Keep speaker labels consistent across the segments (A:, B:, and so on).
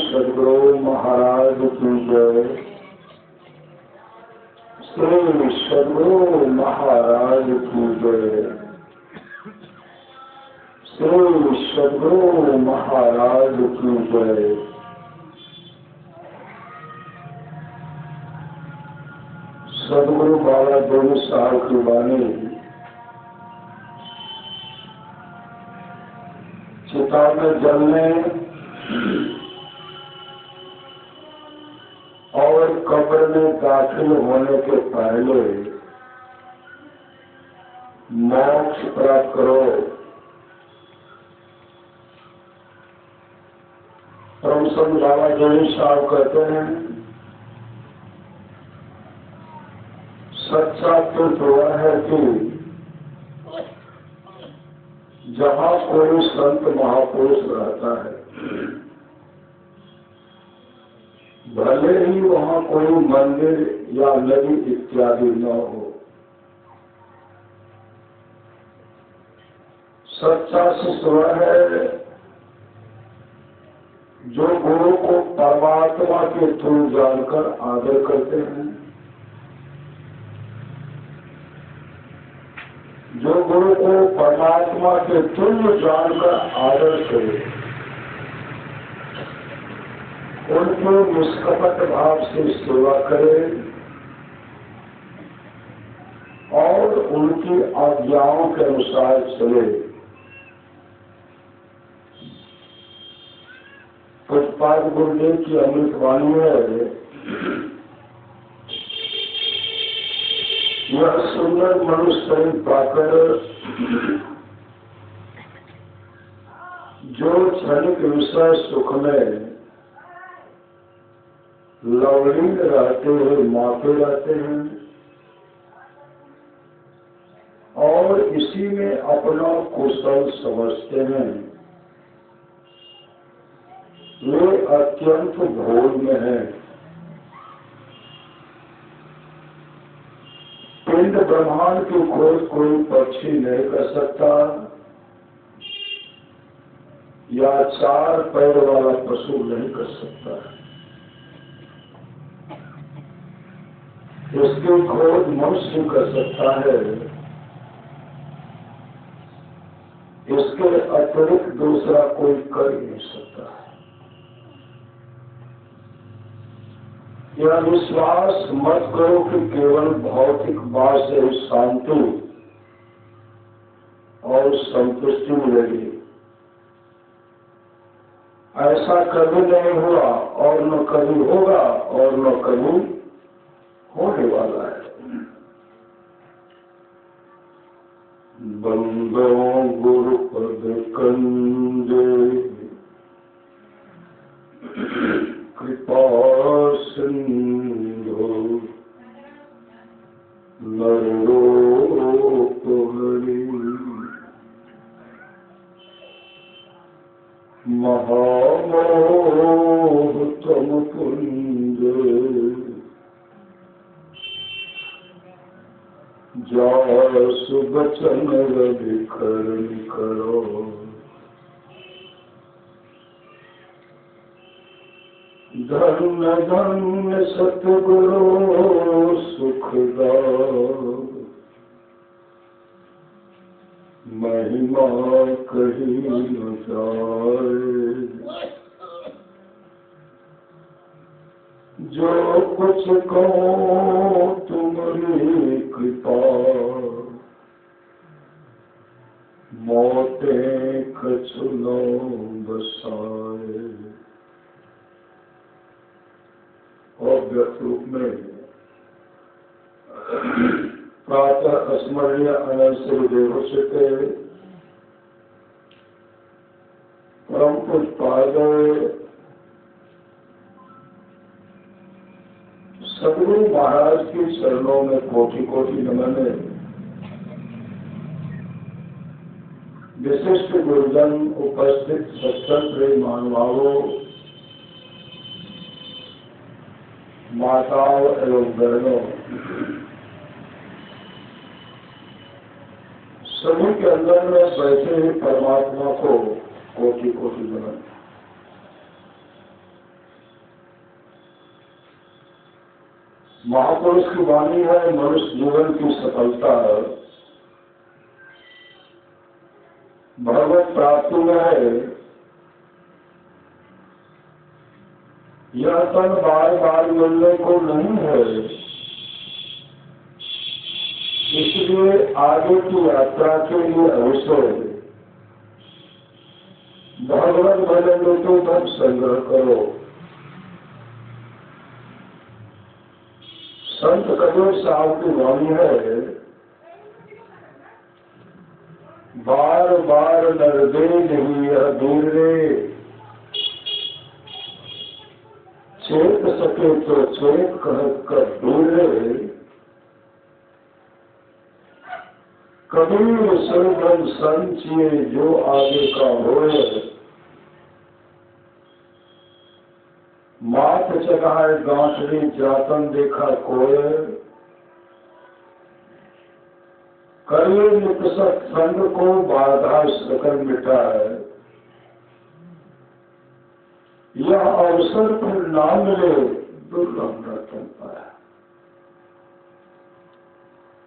A: सद्गुरु महाराज की जय। श्री सद्गुरु महाराज की जय। श्री सद्गुरु महाराज की जय। सद्गुरु बाबा देव साहब की वाणी चिता में जलने और कब्र में दाखिल होने के पहले मोक्ष प्राप्त करो। परम संत बाबा देव साहब कहते हैं, सच्चा तीर्थ वह है कि जहाँ कोई संत महापुरुष रहता है, भले ही वहाँ कोई मंदिर या नदी इत्यादि न हो। सच्चा शिष्य वह है जो गुरु को परमात्मा के थ्रू जानकर आदर करते हैं, जो गुरु को परमात्मा के तुल्य जानकर आदर करे, उनके निष्कपट भाव से सेवा करे और उनकी आज्ञाओं के अनुसार चले। पूज्यपाद गुरुदेव की अमृत वाणी है, यह सुंदर मनुष्य शरीर पाकर जो क्षणिक विषय सुख में लवलीन रहते हुए मापे रहते हैं और इसी में अपना कुशल समझते हैं, वे अत्यंत भोग में हैं। पिंड ब्रह्मांड की खोज कोई पक्षी नहीं कर सकता या चार पैर वाला पशु नहीं कर सकता। इसकी खोज मनुष्य कर सकता है, इसके अतिरिक्त दूसरा कोई कर ही नहीं सकता। यह विश्वास मत करो कि केवल भौतिक बात से शांति और संतुष्टि मिलेगी। ऐसा कभी नहीं हुआ और न कभी होगा और न कभी होने वाला है। बंदो गुरु पद कंदे कृपा सिंधु नरोप हरि महामोह तम पुंज जासु बचन विकरण करो। धन्य धन्य सतगुरु सुखदायक, महिमा कही न जाए। जो कुछ कहो तुम्हारी कृपा, मोते कछु न बसाए। और व्यक्त रूप में प्रातः स्मरणीय अनंत श्री देवोचित परम पूज्यपाद सद्गुरु महाराज के चरणों में कोटि कोटि नमन है। विशिष्ट गुरुजन, उपस्थित सत्संग मानवाओं, माताओं एवं बहनों, सभी के अंदर में बैठे हुए परमात्मा को कोटि कोटि नमन। महापुरुष की वाणी है मनुष्य जीवन की सफलता भगवत प्राप्ति में है। यह तन बार बार मिलने को नहीं है, इसलिए आगे की यात्रा के लिए अवसर भगवत भजन में तो धन संग्रह करो। संत कबीर साहब की वाणी है, बार बार नरदे नहीं यह दूर रे, चेत सके तो चेत कह कर दूर रे। कबीर सुरभन संचिए जो आगे का होए, मात चढ़ाए गांठरी जातन देखा कोय, करिए निकसत संग को बाधा सकल मिटाए। यह अवसर फिर ना मिले दुर्लभ रतन पाया।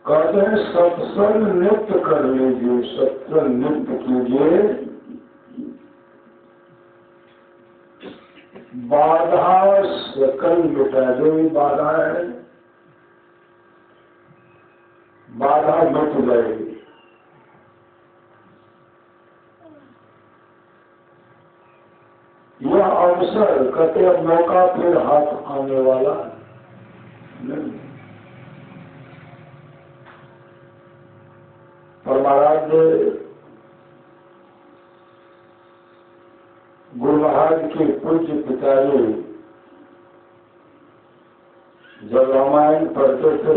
A: कहते हैं सत्संग नित्य कर लीजिए, सत्संग नित्य कीजिए, बाधा सकल मिटा। जो भी बाधा है बाधा मिट जाएगी। यह अवसर कहते अब मौका फिर हाथ आने वाला नहीं। और महाराज गुरु महाराज के पूज्य पिताजी जब रामायण पढ़ते थे,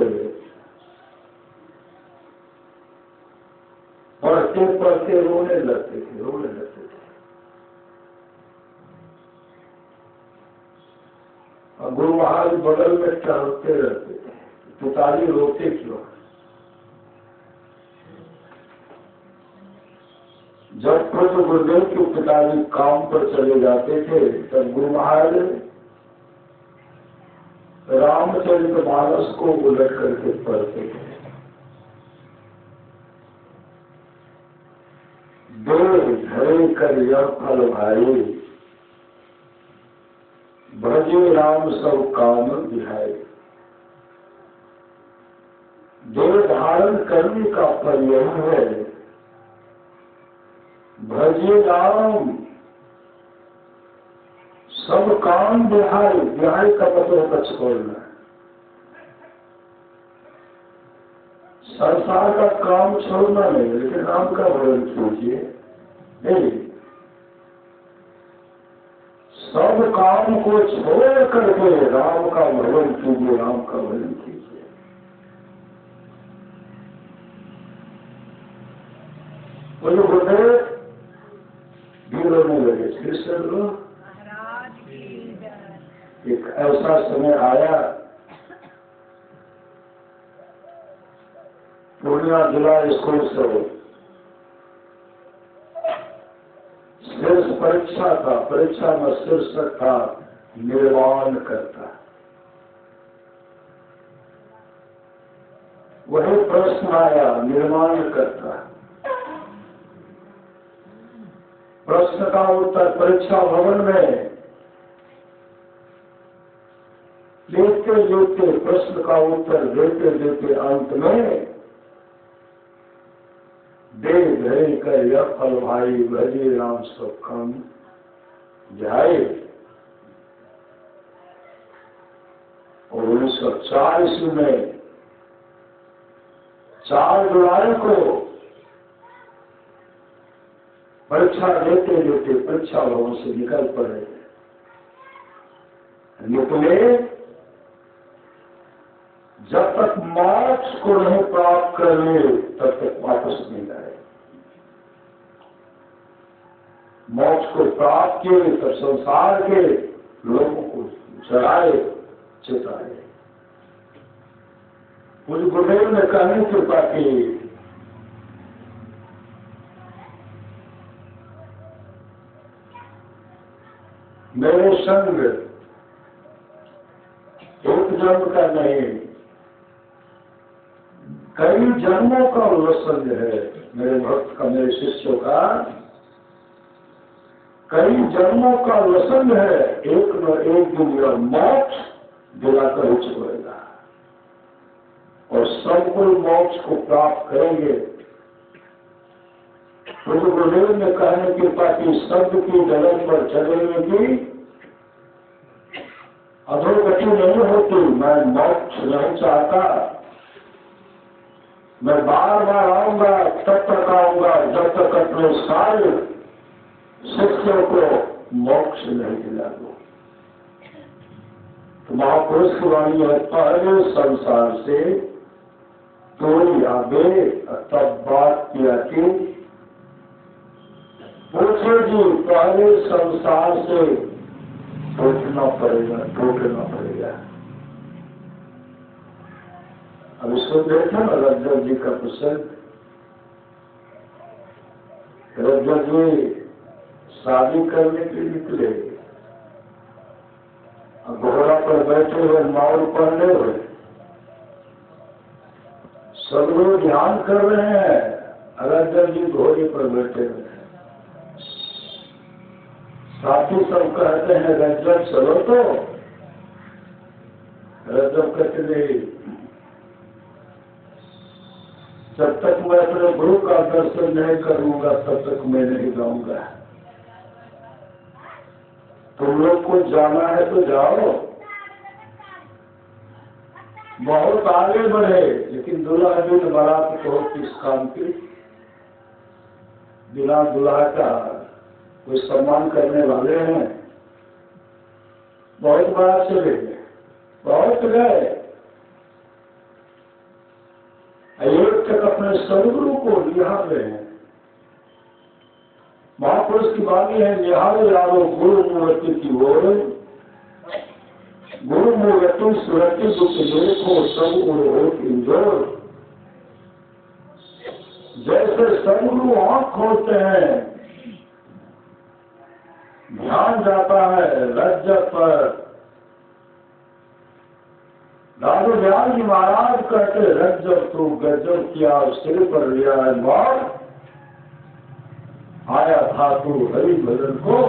A: पढ़ते पढ़ते रोने लगते थे। और गुरु महाराज बगल में टहलते रहते थे, पिताजी रोते क्यों? जब पूज्य गुरुदेव के पिताजी काम पर चले जाते थे तब गुरु महाराज रामचरितमानस को उलट करके पढ़ते थे। देह धरे कर यह फल भाई, भजे राम सब काम विहाई। देह धारण करने का फल यह है, भजे राम सब काम विहाई। विहाई का मतलब है छोड़ना। संसार का काम छोड़ना नहीं, लेकिन राम का भजन कीजिए। नहीं, सब काम को छोड़ करके राम का भजन कीजिए, राम का भजन कीजिए। बोलो गुरुदेव भी रोने लगे। फिर से लोग एक ऐसा समय आया, पूर्णिया जिला स्कूल से शीर्ष परीक्षा था। परीक्षा में शीर्षक था निर्वाण करता। वही प्रश्न आया, निर्माण करता। प्रश्न का उत्तर परीक्षा भवन में लेते लेते, प्रश्न का उत्तर देते देते अंत में दे धरे कर यह फल भाई, भजे राम सब काम जाए। और 1940 में 4 जुलाई को परीक्षा देते देते परीक्षा भवन से निकल पड़े। निकले, जब तक मोक्ष को नहीं प्राप्त कर ले तब तक वापस नहीं आए। मोक्ष को प्राप्त किए तब संसार के लोगों को जलाए चिताए। मुझे गुरुदेव ने कहने कृपा की, मेरे संग एक जन्म का नहीं, कई जन्मों का उल्लसन है मेरे भक्त का, मेरे शिष्यों का कई जन्मों का उल्लसन है। एक न एक दिन यह मोक्ष दिलाकर ही छोड़ेगा और सब कोई मोक्ष को प्राप्त करेंगे। तो गुरुदेव ने कहने की ताकि शब्द की जगत पर चलने की अधोगति नहीं होती। मैं मोक्ष नहीं चाहता, मैं बार बार आऊंगा, तब तक आऊंगा जब तक अपने सारे शिष्यों को मोक्ष नहीं दिला दूं। तो महापुरुष की वाणी है, पहले संसार से तो आगे तब बात किया कि पूछो जी, पहले संसार से टूटना पड़ेगा, टूटना पड़ेगा। अब इसको देखो ना, रज्जव जी का प्रसंग। रज्जव जी शादी करने के लिए निकले, घोड़ा पर बैठे हुए माउर पहने हुए, सब लोग ध्यान कर रहे हैं। रज्जव जी घोड़े पर बैठे हुए, साथी सब कहते हैं रज्जव चलो, तो रज्जव कहते नहीं, जब तक मैं अपने गुरु का दर्शन नहीं करूंगा तब तक मैं नहीं जाऊंगा। तुम लोग को जाना है तो जाओ, बहुत आगे बढ़े, लेकिन दूल्हा दिन बारात को किस काम की? बिना दूल्हा का कोई सम्मान करने वाले हैं? बहुत बार चले गए, बहुत गए। एक तक अपने सदगुरु को निहार रहे हैं। महापुरुष की वाणी है, निहारो यारो गुरु मूर्ति की ओर, गुरु मूर्ति सुरति दुख देखो सब उड़ इंजोर। जैसे सदगुरु आंख खोलते हैं, ध्यान जाता है रज्जव पर। दादू दयाल जी महाराज कहते, रज्जव तू गज्जब किया, सिर पर लिया है मार, आया था तू हरि भजन को,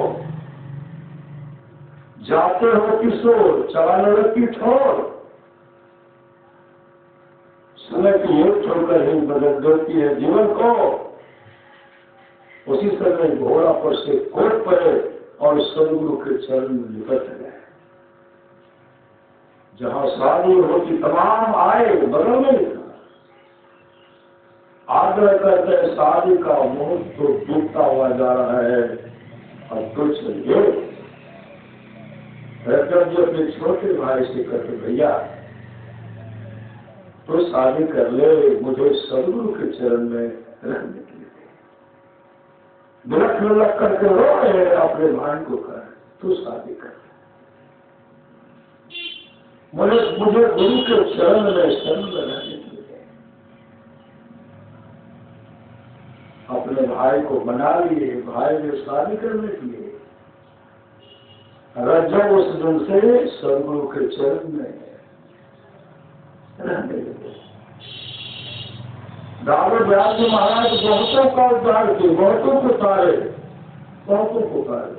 A: जाते हो किशोर चलाने लगी ठोर। समय की एक छोड़कर ही बदल देती है जीवन को। उसी समय घोड़ा पर से कोट पड़े और सदगुरु के चरण में निकट गए। जहां शादी होती तमाम आए, बगल में आग्रह करते हैं, शादी का मुहूर्त तो बीतता हुआ जा रहा है, अब तो चलिए। रज्जव जी अपने छोटे भाई से कहते, भैया तो शादी कर ले, मुझे सदगुरु के चरण में रहने के लिए। बिलख करके रो रहे अपने भाई को कर, तू शादी कर, मुझे गुरु के चरण में शरण में रहने के लिए। अपने भाई को मना लिए, भाई ने शादी करने के लिए। रज्जव उस दिन से सदगुरु के चरण में रहने लगे। दादू दयाल जी महाराज बहुतों का उद्धार किए, बहुतों को तारे, बहुतों को तारे।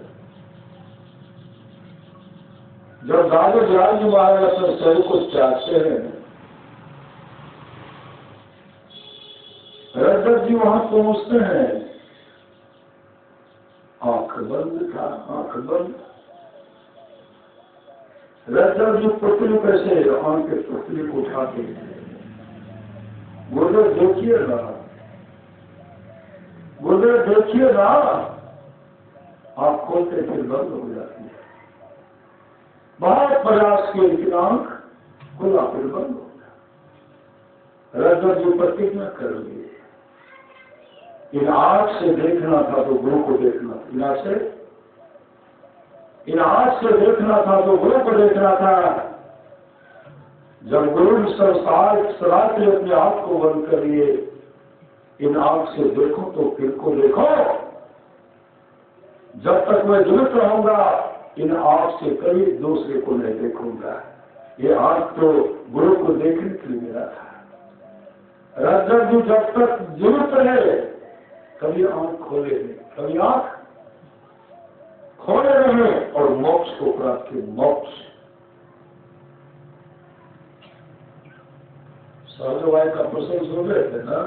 A: जब दादू दयाल जी महाराज अपने शरीर को चाहते हैं, रज्जव जी वहां पहुंचते हैं, आंख बंद था, आंख बंद। रज्जव जी पुतली कैसे आंख के पुतली को उठाते हैं, गुरुदेव देखिए ना, गुरुदेव देखिए ना, आंख खोलते फिर बंद हो जाती है। बहुत प्रयास किए लेकिन आंख खुला फिर बंद हो गया। रज्जव जी प्रतिज्ञा कर लिए, इन आंख से देखना था तो गुरु को देखना था, इन आंख से देखना था तो गुरु को देखना था। जब गुरु ने सदा के लिए अपने आंख को बंद कर लिए, इन आंख से देखो तो फिर को देखो। जब तक मैं जीवित रहूंगा इन आंख से कभी दूसरे को नहीं देखूंगा। ये आंख तो गुरु को देखने के लिए मिला था। रज्जत जी जब तक जीवित रहे कभी आंख खोले नहीं, कभी आंख खोले रहे और मोक्ष को प्राप्त किए। मोक्ष सहजवाई का प्रसंग सुन रहे थे ना,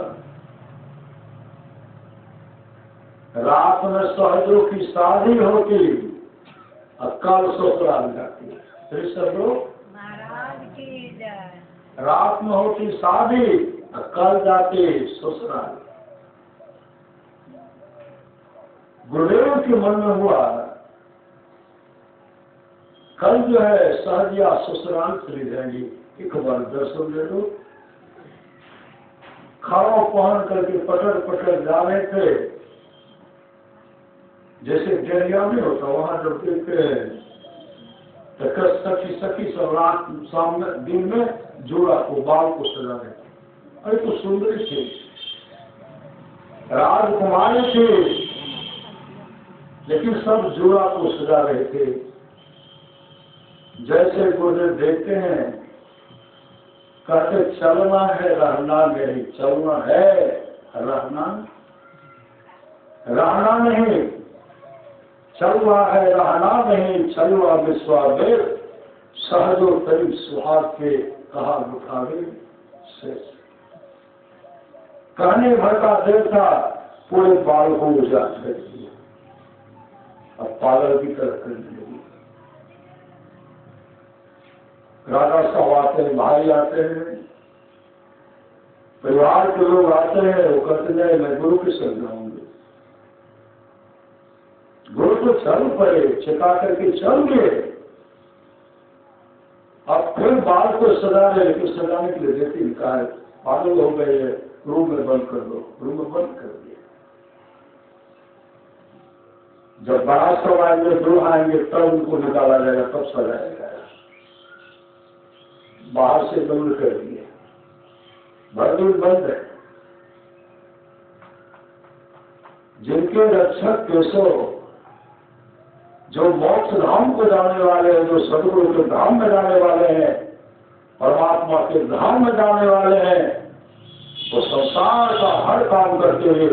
A: रात में सहजों की शादी होती, कल ससुराल जाती।
B: महाराज की जय।
A: रात में होती शादी, कल जाते ससुराल। गुरुदेव के मन में हुआ कल जो है सहजिया ससुराल चली जाएंगी, एक बार दर्शन ले लो। खाओ पहन करके पटर पटर जा रहे थे, जैसे डेरिया में होता वहां जब देखते हैं तो सखी सखी सब रात सामने दिन में जोड़ा को बाल को सजा रहे थे। अरे तो सुंदरी थी, राजकुमारी थी, लेकिन सब जोड़ा को सजा रहे थे। जैसे गुरुदेव देखते हैं, कहते चलना है रहना नहीं, चलना है रहना रहना नहीं, चलना है रहना नहीं, चलवा विश्वावेद सहजो तरी सुहाग के कहा उठावे से। कहने भर का देवता पूरे बाल को उजाड़ कर दिया, अब पागल की तरफ करने लगी। राजा साहब आते हैं, भाई आते हैं, परिवार के लोग आते हैं, वो कहते हैं मैं गुरु के संग जाऊंगे। गुरु तो चल पड़े, छिपा करके चल गए। अब फिर बाल को सजा रहे, लेकिन सजाने के लिए देती कहा है पागल हो गए, रूम में बंद कर दो। रूम में बंद कर दिया। जब बड़ा सब आएंगे, दूर आएंगे, तब उनको निकाला जाएगा, तब सजाया जाएगा। बाहर से बंद कर दिए, भरदूर बंद है। जिनके रक्षक केशव जो मोक्ष धाम को जाने वाले हैं, जो सदगुरु के धाम में जाने वाले हैं, परमात्मा के धाम में जाने वाले हैं, वो संसार का हर काम करते हुए,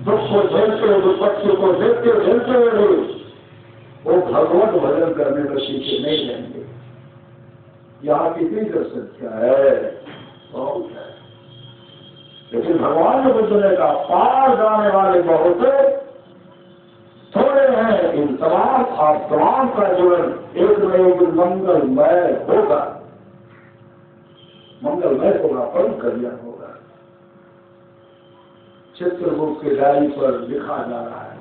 A: दुख को झेलते हुए, विपत्ति को झेलते हुए वो भगवत भजन करने में सीखे नहीं रहेंगे। यहाँ कितनी जनसंख्या है, बहुत है, लेकिन भगवान को बुझने का पार जाने वाले बहुत थोड़े हैं। इन तमाम का जीवन एक न एक मंगलमय होगा, मंगलमय होगा, परम कल्याण होगा। चित्रगुप्त के डायरी पर लिखा जा रहा है,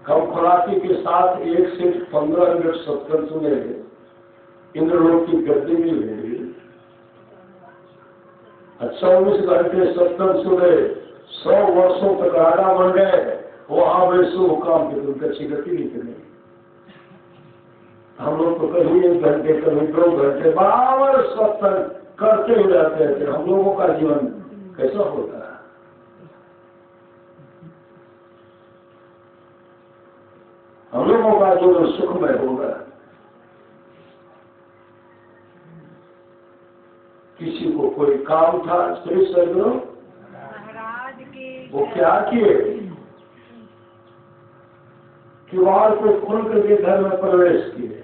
A: कम खुराकी के साथ 1 से 15 मिनट सत्संग सुने, इंद्रलोक की गद्दी नहीं मिली। 24 घंटे सत्संग सुने, 100 वर्षों तक राजा बन गए, वहां वे शुभ काम की तुम अच्छी गति नहीं करें। हम लोग तो कभी 1 घंटे, कभी 2 घंटे बराबर सत्संग करते ही रहते थे। हम लोगों का जीवन कैसा होता है? हम लोगों का जीवन सुखमय होगा। किसी को कोई काम था, श्री सदगुरु
B: महाराज की
A: वो क्या किए, किवाड़ को खोल करके घर में प्रवेश किए।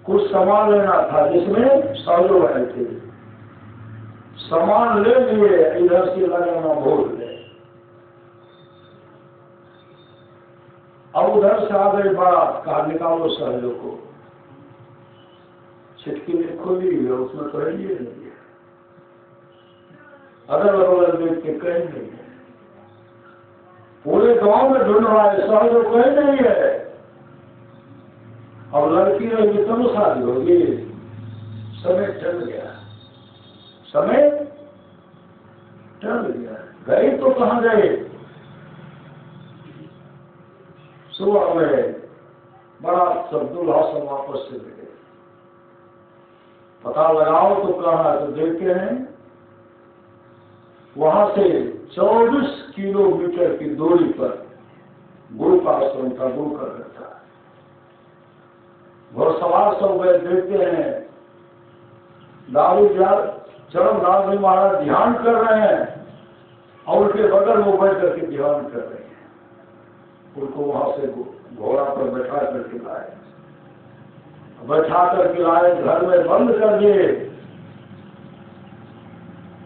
A: कुछ सामान लेना था जिसमें 100 लोग आए थे, सामान ले लिए, इधर से लगाना भूल गए। अब उधर से आ गई बात, कहा निकालो सहजों को। छिटकी ने खोली है, उसमें तो है ही नहीं, अगल बगल देख के कहीं नहीं है। पूरे गांव में ढूंढ रहा है, सहजों कहीं नहीं है। अब लड़की रहेगी तब शादी होगी। समय टल गया, समय टल गया। गई तो कहाँ गए? सुबह में बड़ा सब दूल्हा सब वापस से गए। पता लगाओ तो कहा, तो देखते हैं वहां से 24 किलोमीटर की दूरी पर गुरु का आश्रम था, गुरु का घर था। घोड़सवार सब गए देखते हैं, दारू चरण दास जी महाराज ध्यान कर रहे हैं और उनके बगल में बैठ करके ध्यान कर रहे हैं। उनको वहां से घोड़ा पर बैठा करके लाए, घर में बंद कर दिए,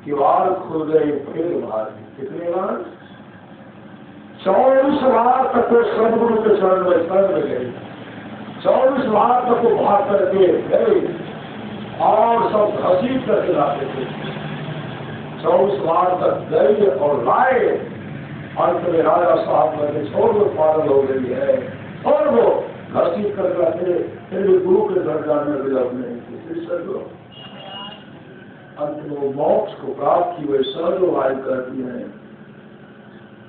A: किवाड़ खुल गई, फिर बाहर कितने बार 24 बार तक वो सदगुरु के चरण में शरण गए, 24 बार तक वो भाग करके गए और सब घसीट करके लाते थे। 24 बार तक गए और लाए। अंत में राजा साहब ने छोड़ दो, पागल हो गई है, और वो घसीट कर लाते, फिर भी गुरु के घर जाने में विलंब नहीं थी। फिर सर अंत में वो मोक्ष को प्राप्त की, वे सहजो वायु करती है।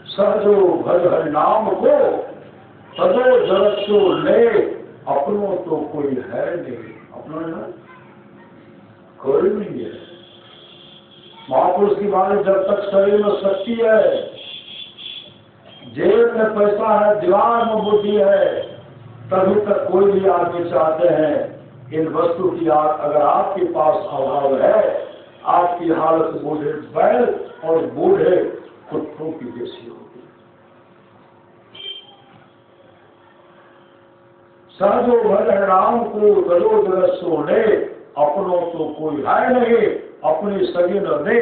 A: सहजो भज हरि नाम को तजो जरसो ले, अपनों तो कोई है नहीं, अपना ना कोई नहीं है। महापुरुष की बात, जब तक शरीर में शक्ति है, जेब में पैसा है, दिमाग में बुद्धि है, तभी तक कोई भी आदमी चाहते हैं इन वस्तु की अगर आपके पास अभाव है, आपकी हालत बूढ़े बैल और बूढ़े कुत्तों की जैसी होगी। सहजो भज राम को गलो जगत सोने, अपनों तो कोई है नहीं, अपनी सगी न दे,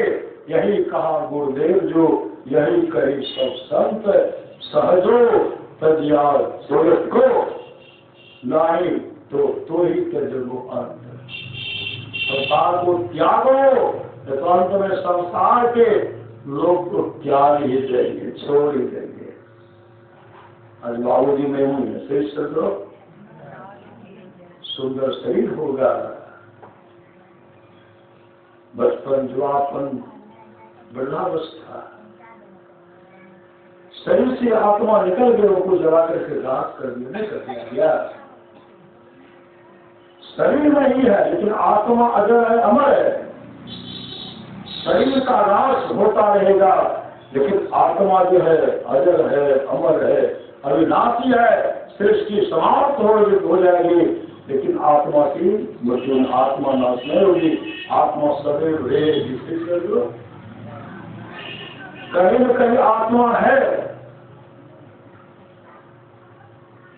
A: यही कहा गुरुदेव जो, यही कही सब संत। सहजो तजिया जगत को, नहीं तो ही त्यजो अंत। संसार को त्यागो, तो अंत में संसार के लोग तो त्याग ही देंगे, छोड़ ही देंगे। आज बाबू जी में हूँ, श्रेष्ठ लोग, सुंदर शरीर होगा, बचपन जुआपन वृद्धावस्था, शरीर से आत्मा निकल गए, उनको जला करके राख कर दिया, नहीं कर दिया। शरीर में ही है, लेकिन आत्मा अजर है, अमर है। शरीर का नाश होता रहेगा, लेकिन आत्मा जो है अजर है, अमर है, अविनाशी है। सृष्टि समाप्त हो जाएगी, लेकिन आत्मा की मृत्यु, आत्मा नाश नहीं होगी, आत्मा सदैव रहेगी। कहीं न कहीं आत्मा है,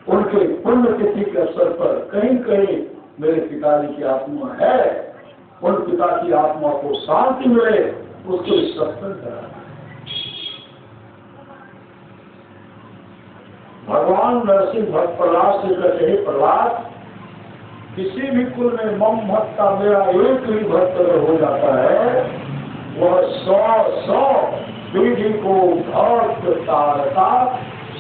A: उनके पुण्य तिथि के अवसर पर कहीं कहीं मेरे पिताजी की आत्मा है, उन पिता की आत्मा को शांति मिले, उसके लिए सत्संग करा। भगवान नरसिंह भक्त प्रहलाद से कहते हैं, प्रहलाद किसी भी कुल में मम भक्त का मेरा एक ही भक्त अगर हो जाता है, वह 100 पीढ़ी को भक्त तारता,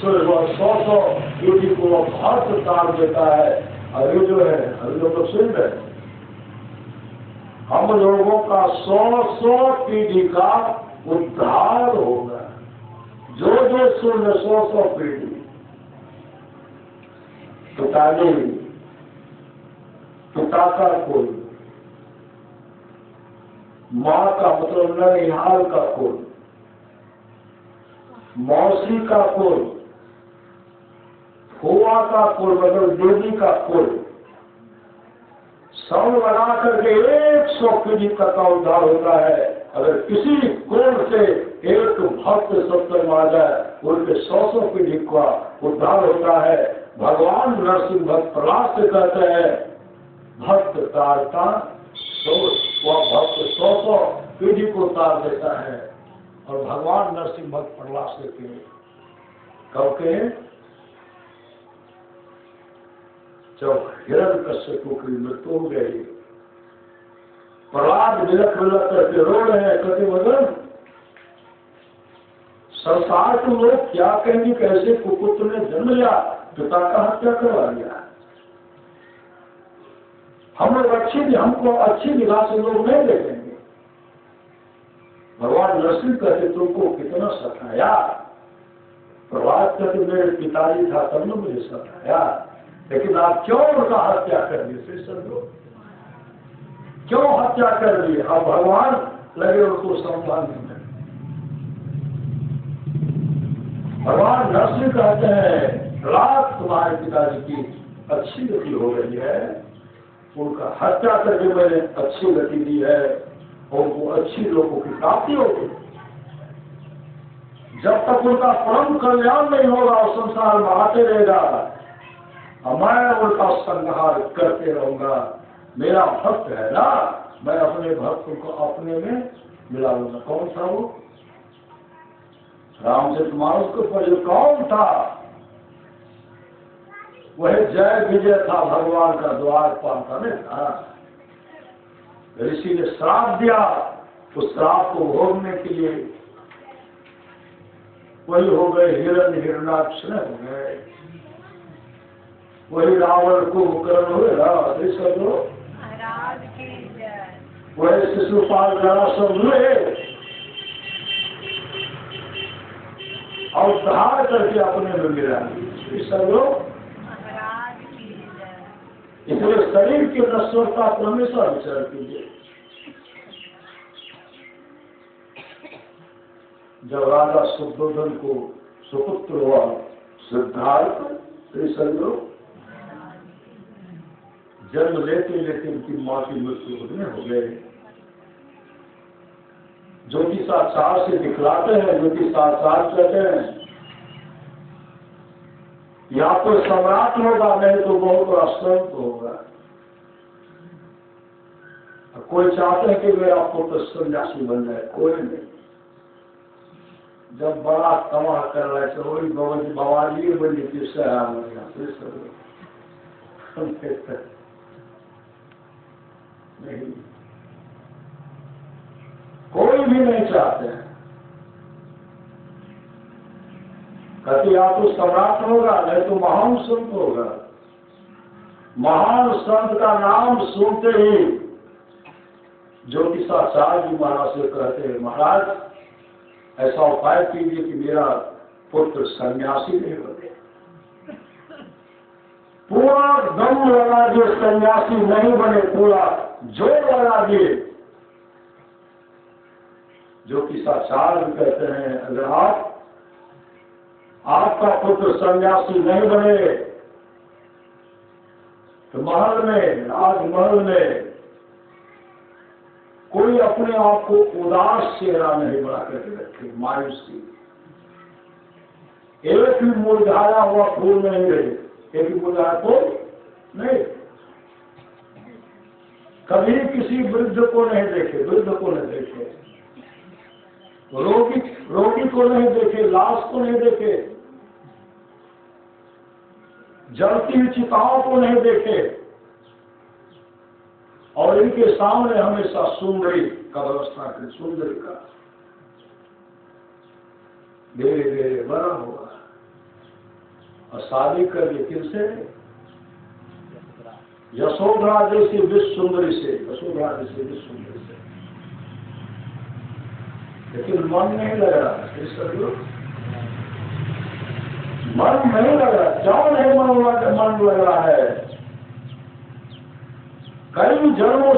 A: वह 100 पीढ़ी को भक्त तार देता है। अभी जो है, अभी लोग सुन रहे, हम लोगों का 100 पीढ़ी का उद्धार होगा। जो सुन 100 पीढ़ी, पिता का कोई, माँ का मतलब ननिहाल का कोई, मौसी का कोई, फुआ का कोई मतलब देवी का कोई, सब लगा करके 100 पीढ़ी तक का उद्धार होता है। अगर किसी कोण से एक भक्त सत्संग आ जाए, उनके 100 पीढ़ी का उद्धार होता है। भगवान नरसिंह भक्त प्रहलाद से कहते हैं, भक्त तारता, तो वह भक्त 100 पीढ़ी को तार देता है। और भगवान नरसिंह भक्त प्रहलाद से कब के जब हिरण्यकश्यप की मृत्यु हो गई, प्रहलाद विलख विलख करके रो रहे हैं, कहते मदन संसार के लोग क्या कहेंगे, कैसे कुपुत्र ने जन्म लिया, पिता का हत्या करवा लिया। हम लोग हमको अच्छी निगाह से लोग नहीं देखेंगे। भगवान नरसिंह कहते तुमको कितना सताया। प्रहलाद कहते मेरे पिताजी था तब ने मुझे सताया, लेकिन आप क्यों उनका हत्या कर दिए? क्यों हत्या कर दी? अब भगवान लगे उनको संभालने में। भगवान नरसिंह कहते हैं प्रहलाद तुम्हारे पिताजी की अच्छी गति हो रही है, उनका हत्या करके मैंने अच्छी गति दी है और वो अच्छी लोगों की प्राप्ति होगी। जब तक उनका परम कल्याण नहीं होगा और संसार में आते रहेगा और मैं उनका संहार करते रहूंगा। मेरा भक्त है ना, मैं अपने भक्त को अपने में मिला लूंगा। कौन था वो? रामचरितमानस को पढ़े कौन था? वह जय विजय था, भगवान का द्वार पाता नहीं था। ऋषि ने श्राप दिया, उस श्राप को भोगने के लिए वही हो गए हिरण्य हिरणाक्ष हो गए, वही रावण को कर्ण हुए
B: महाराज की जय।
A: वही शिशुपाल जरासंध हुए और धार करके अपने में मिला। सब लोग
B: महाराज की जय।
A: इसलिए शरीर की नश्वरता पर हमेशा विचार कीजिए। जब राजा शुद्धोधन को सुपुत्र हुआ सिद्धार्थ, जन्म लेते लेते उनकी मां की मृत्यु होने हो गए। ज्योतिषाचार से दिखलाते हैं, ज्योतिषाचार कहते हैं या तो सम्राट होगा, नहीं तो बहुत बड़ा संत होगा। कोई चाहते हैं कि मेरा पुत्र सन्यासी बन जाए, कोई नहीं। जब बड़ा तबाह कर रहे थे वही बवाली बनी किससे नहीं, कोई भी नहीं चाहते हैं। कहते या तो सम्राट होगा, नहीं तो महान संत होगा। महान संत का नाम सुनते ही ज्योतिषाचार्य जी महाराज से कहते हैं, महाराज ऐसा उपाय कीजिए कि मेरा पुत्र सन्यासी नहीं बने। पूरा दम लगा दिए, सन्यासी नहीं बने, पूरा जोर लगा दिए। ज्योतिषाचार्य कहते हैं अगर आपका पुत्र सन्यासी नहीं बने तो महल में, राजमहल में कोई अपने आप को उदास चेहरा नहीं बना करके रखे, मायूसी। एक भी मुरझाया हुआ फूल नहीं रहे, एक भी मुरझाया फूल नहीं। कभी किसी वृद्ध को नहीं देखे, वृद्ध को नहीं देखे, रोगी को नहीं देखे, लाश को नहीं देखे, जलती हुई चिताओं को नहीं देखे, और इनके सामने हमेशा सुंदरी का व्यवस्था करें। सुंदरी का धीरे धीरे बड़ा हुआ और शादी कर ली किनसे? यशोधरा जैसी विश्व सुंदरी से, यशोधरा जैसी विश्व सुंदरी से। लेकिन मन नहीं लग रहा, मन नहीं लग रहा। क्यों नहीं मन लग रहा है? कई जन्मों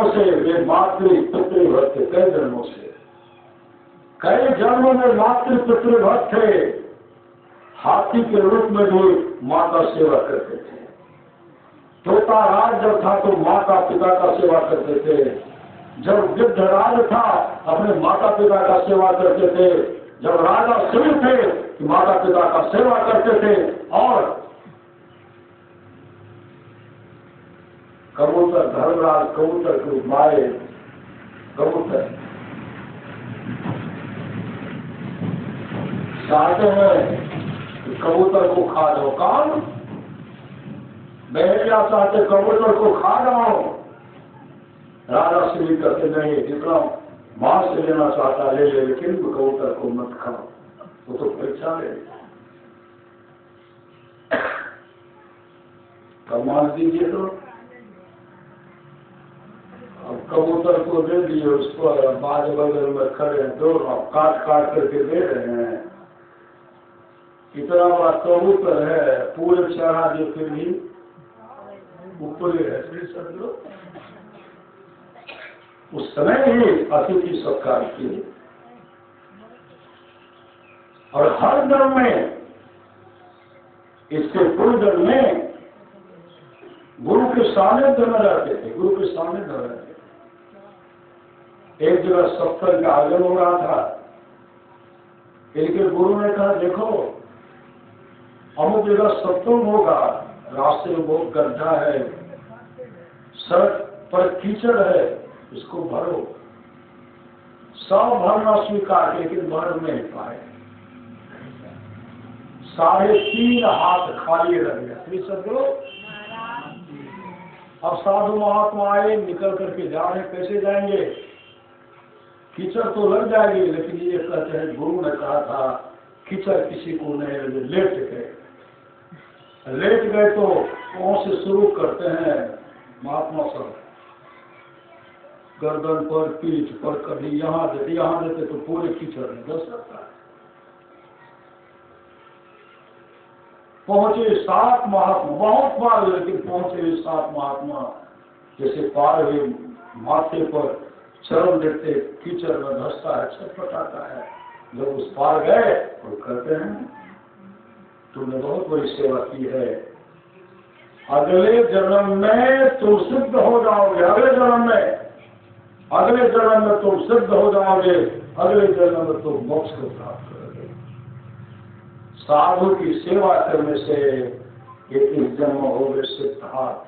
A: से वे मातृ पितृभक्त थे। कई जन्मों में मातृ पितृभक्त थे। हाथी के रूप में भी माँ का सेवा करते थे। तोता राज जब था तो माता पिता का सेवा करते थे। जब वृद्ध राज था अपने माता पिता का सेवा करते थे। जब राजा सिंह थे माता पिता का सेवा करते थे। और कबूतर, धर्मराज कबूतर को मारे, कबूतर चाहते हैं कि कबूतर को खा जाओ। कौन? बहरिया चाहते कबूतर को खा जाओ। राजा श्री कहते नहीं, जितना मांस लेना चाहता ले ले, लेकिन कबूतर को मत खाओ, वो तो परीक्षा ले। कब मांस दीजिए तो अब कबूतर को दे दिए, उसको बाज बगल में खड़े हैं, दोनों काट काट करके दे रहे हैं। इतना बड़ा कबूतर है, पूरे चढ़ा दिए फिर भी ऊपर है। उस समय ही अतिथि सत्कार किए। और हर जन्म में इसके पूर्व में गुरु के सानिध्य में रहते थे, गुरु के सानिध्य में रहते थे। एक जगह सत्संग का आयोजन हो रहा था, लेकिन गुरु ने कहा देखो अमुक जगह सत्संग होगा, रास्ते में बहुत गड्ढा है, सड़क पर कीचड़ है, इसको भरो। सब भरना स्वीकार, लेकिन भर नहीं पाए। 3.5 हाथ खाली रह गया। श्री सदगुरु अब साधु महात्मा आए, निकल करके जा रहे, कैसे जाएंगे? कीचड़ तो लग जाएगी, लेकिन ये कहते हैं गुरु ने कहा था कीचड़ किसी को नहीं लगे। लेट गए तो वहां से शुरू करते हैं महात्मा सब, गर्दन पर, पीठ पर, कभी यहाँ देते तो पूरे कीचड़ में दस सकता है। पहुंचे 7 महात्मा, बहुत बार, लेकिन पहुंचे 7 महात्मा, जैसे पार हुए माथे पर चरण देते, कीचड़ में धसता है, छटपटाता है। जब उस पार गए तो कहते हैं तुमने बहुत बड़ी सेवा की है, अगले जन्म में तुम सिद्ध हो जाओगे, अगले जन्म में तुम सिद्ध हो जाओगे, अगले जन्म में तुम मोक्ष को प्राप्त करोगे। साधु की सेवा करने से एक जन्म हो गए सिद्धार्थ,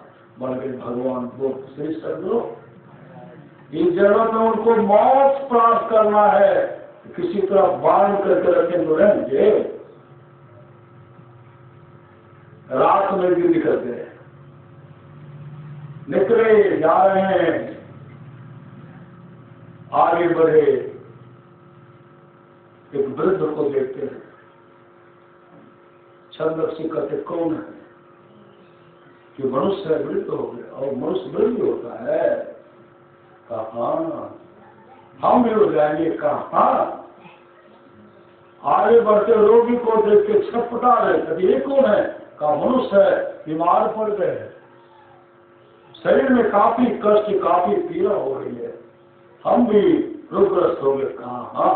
A: बन गए भगवान बुद्ध। श्री सदगुरु इस जन्म में उनको मोक्ष प्राप्त करना है, किसी तरह बांध करके रखें तो रहेंगे, रात में भी निकलते हैं, निकले जा रहे हैं, आगे बढ़े, एक वृद्ध को देखते हैं। छंदक से कहते कौन है? कि मनुष्य है, वृद्ध हो गया। और मनुष्य वृद्ध होता है? कहा हम भी हो जाएंगे। कहा आगे बढ़ते रोगी को देख के छटपटा रहे, कभी ये कौन है? कहा मनुष्य है, बीमार पड़ गए, शरीर में काफी कष्ट, काफी पीड़ा हो रही है, हम भी रोगग्रस्त हो गए। कहा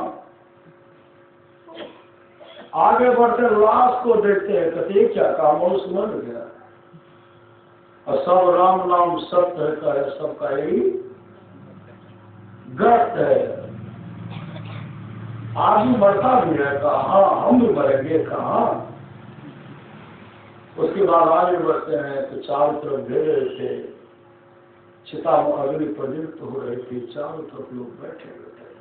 A: आगे बढ़ते लाश को देखते हैं, कहते क्या? कहा मनुष्य मर गया। और सब राम नाम सत्य है, सबका यही ग्रस्त है, आदमी मरता भी है। कहा हाँ हम भी मरेंगे। कहा उसके बाद आगे बढ़ते हैं तो चारों तरफ घेरे थे, चिता में अग्नि प्रज्वलित हो रही थी, चारों तरफ लोग बैठे हुए थे,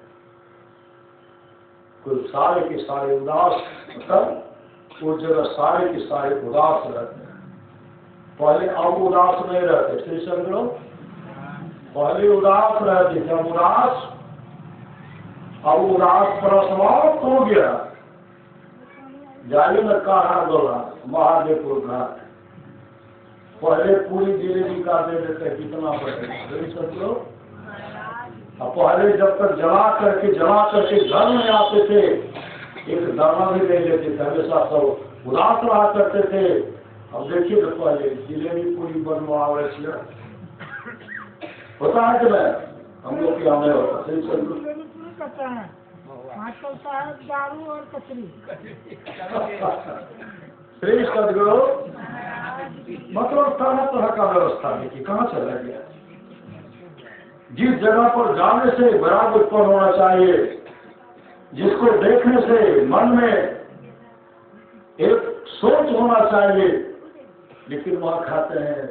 A: कोई सारे के सारे उदास, मतलब उस जगह सारे के सारे उदास रहते हैं। पहले अब उदास नहीं रहते। श्री सदगुरु पहले उदास रहते, जब उदास, अब उदास पर समाप्त हो गया। जाली में कहा बोला महादेवपुर घाट, पहले पूरी जिलेबी का दे देते, कितना बढ़ेगा। अब पहले जब तक जला करके घर में आते थे, एक दाना भी दे लेते थे, हमेशा सब उदास रहा करते थे। अब देखिए तो पहले जिलेबी पूरी बनवा होता है कि नहीं? हम लोग की हमें होता
C: करता है आजकल साहब दारू और कचरी।
A: श्री सदगुरु मतलब तरह तरह का व्यवस्था देखिए कहाँ चला गया। जिस जगह पर जाने से वैराग्य उत्पन्न होना चाहिए, जिसको देखने से मन में एक सोच होना चाहिए, लेकिन वहाँ खाते हैं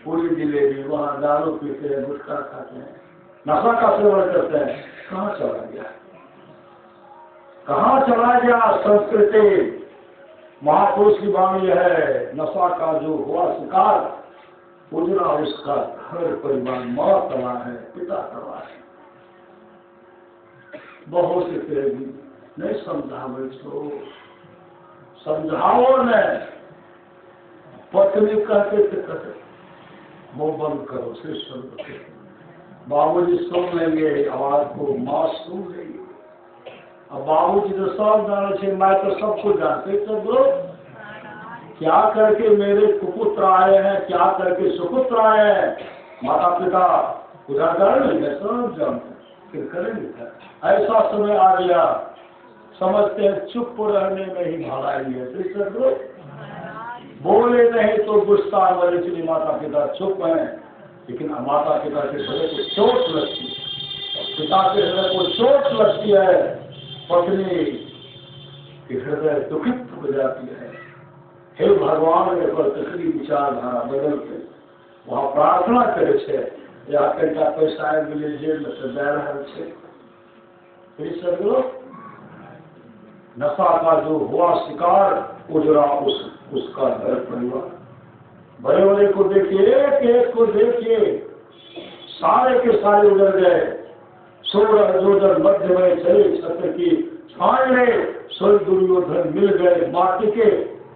A: पूरी जिलेबी, वहाँ दारू पीते हैं, गुटखा खाते हैं, नशा का सेवन करते हैं। कहाँ चला गया? कहाँ चला गया संस्कृति? महापुरुष की वाणी है, नशा का जो हुआ शिकार, उजरा उसका घर परिवार, माँ तला है, पिता तला है। बहुत से करेगी नहीं समझावे तो समझाओ न। पत्नी कहते थे वो बंद करो, श्री बाबूजी सुन लेंगे आवाज को, माँ सुन लेंगे। अब बाबूजी तो सब जाने से, मैं तो सब कुछ जानते। तो क्या करके मेरे कुपुत्र आए हैं, क्या करके सुपुत्र आए हैं, माता पिता उधर कर लेंगे, सब जानते, फिर करेंगे। ऐसा समय आ गया, समझते हैं चुप रहने में ही भलाई है। बोले नहीं तो गुस्सा वाले, इसलिए माता पिता चुप हैं। लेकिन माता पिता के हृदय को चोट लगती है, पिता के हृदय को चोट लगती है, पत्नी के हृदय दुखित हो जाती है। हे भगवान ने पर तकली विचारधारा बदल के वहाँ प्रार्थना करे छे, या कईटा पैसा मिले जेल में से दे रहा है। फिर सदगुरु नशा का जो हुआ शिकार उजरा उसका घर परिवार। बड़े बड़े को देखिए, एक एक को देखिए, सारे के सारे उजड़ गए। सोलह जोजन मध्य में चले छत्र की छाए, सोई दुर्योधन मिल गए माटी के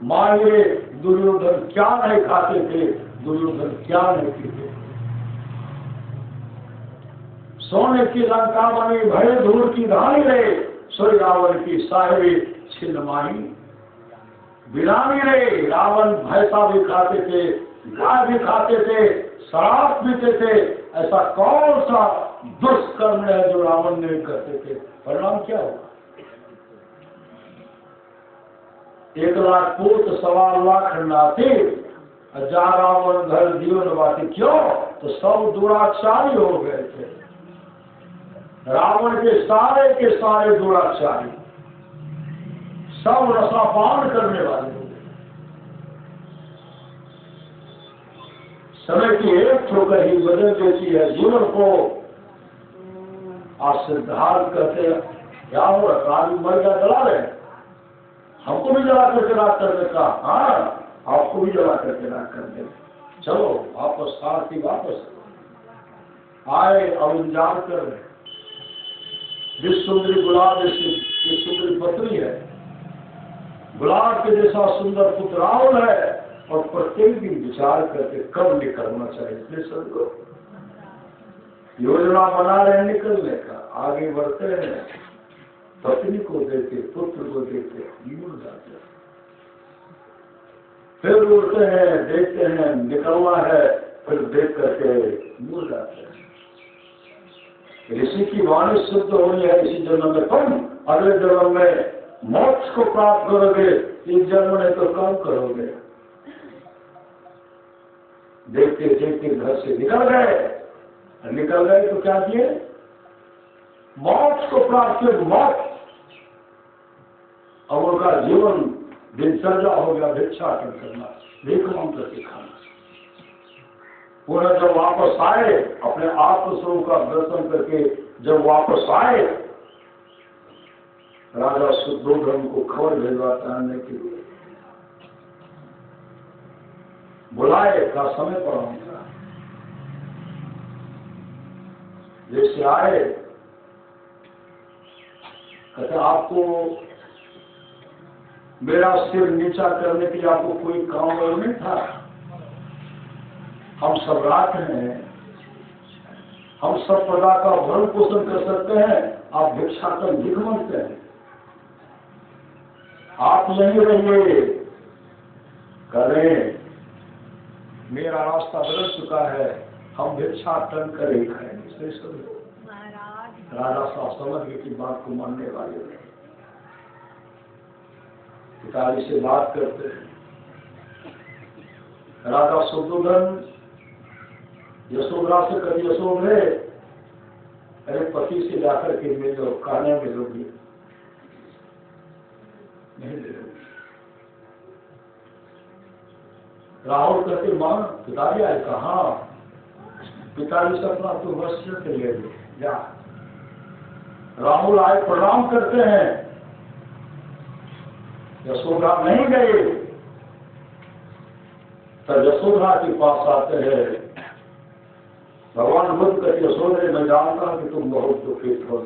A: मांगे। दुर्योधन क्या नहीं खाते थे, दुर्योधन क्या नहीं पीते। सोने की लंका बनी भय धूल की धानी रहे, सोई रावण की साहेबी छिन्नमाही बिरानी रहे। रावण भैंसा भी खाते थे, गाय भी खाते थे, शराब पीते थे। ऐसा कौन सा दुष्कर्म है जो रावण ने करते थे? परिणाम क्या हुआ? 1 लाख पुत्र 1.25 लाख नाते, जा रावण घर जीवन बाती। क्यों? तो सब दुराचारी हो गए थे। रावण के सारे दुराचारी, सब रसापान करने वाले हो गए। समय की एक ठोकर ही बदल देती है जीवन को। आज सिद्धार्थ कहते हैं क्या हो रहा, आदमी मर गया जला रहे, हमको भी जला करके राख कर देता। हाँ, आपको भी जला करके राख कर दे। चलो वापस सारथी वापस आए, अब इंतजार कर रहे। जिस सुंदरी गुलाब जैसी सुंदरी पत्नी है, गुलाब के जैसा सुंदर पुत्र रावण है, और प्रत्येक दिन विचार करके कब निकलना चाहिए। इसलिए सबको योजना बना रहे निकलने का, आगे बढ़ते हैं, पत्नी को देते, पुत्र को देते, मुड़ जाते, फिर उड़ते हैं, देखते हैं निकलना है, फिर देख करके मुड़ जाते हैं। ऋषि की वाणी शुद्ध होनी है। इसी जन्म में तुम अगले जन्म में मोक्ष को प्राप्त करोगे, इस जन्म में तो कम करोगे। देखते देखते घर से निकल गए तो क्या किए? मोक्ष को प्राप्त किए, मोक्ष। और उनका जीवन दिनचर्या हो गया भिक्षाटन करना, भीख मांग करके खाना। पुनः जब वापस आए, अपने आत्मस्वरूप का दर्शन करके जब वापस आए, राजा शुद्धोधन को खबर भिजवाता आने के लिए बुलाए का समय पर होगा। जैसे आए, कहते आपको मेरा सिर नीचा करने के लिए आपको कोई काम नहीं था। हम सब रात हैं, हम सब प्रकार का भरण पोषण कर सकते हैं, आप भिक्षाटन भीख मांगते हैं। आप नहीं रहिए, करें, मेरा रास्ता बदल चुका है, हम भिक्षाटन करें खाएंगे। राजा साहब समझ गए कि बात को मानने वाले नहीं। पिताजी से बात करते हैं। राजा शुद्धोधन यशोधरा से कभी यशोधरे, अरे पति से जाकर के मिलो, कहने मिलोगी नहीं ले लोगी। राहुल कहते मां पिताजी आए, कहा पिताजी से अपना तो वस्त्र से ले लो जा। राहुल आए, प्रणाम करते हैं। यशोधरा नहीं गए, तब यशोधरा के पास आते हैं। भगवान बुद्ध कहते यशोधरे, मैं जानता हूं कि तुम बहुत दुखित हो।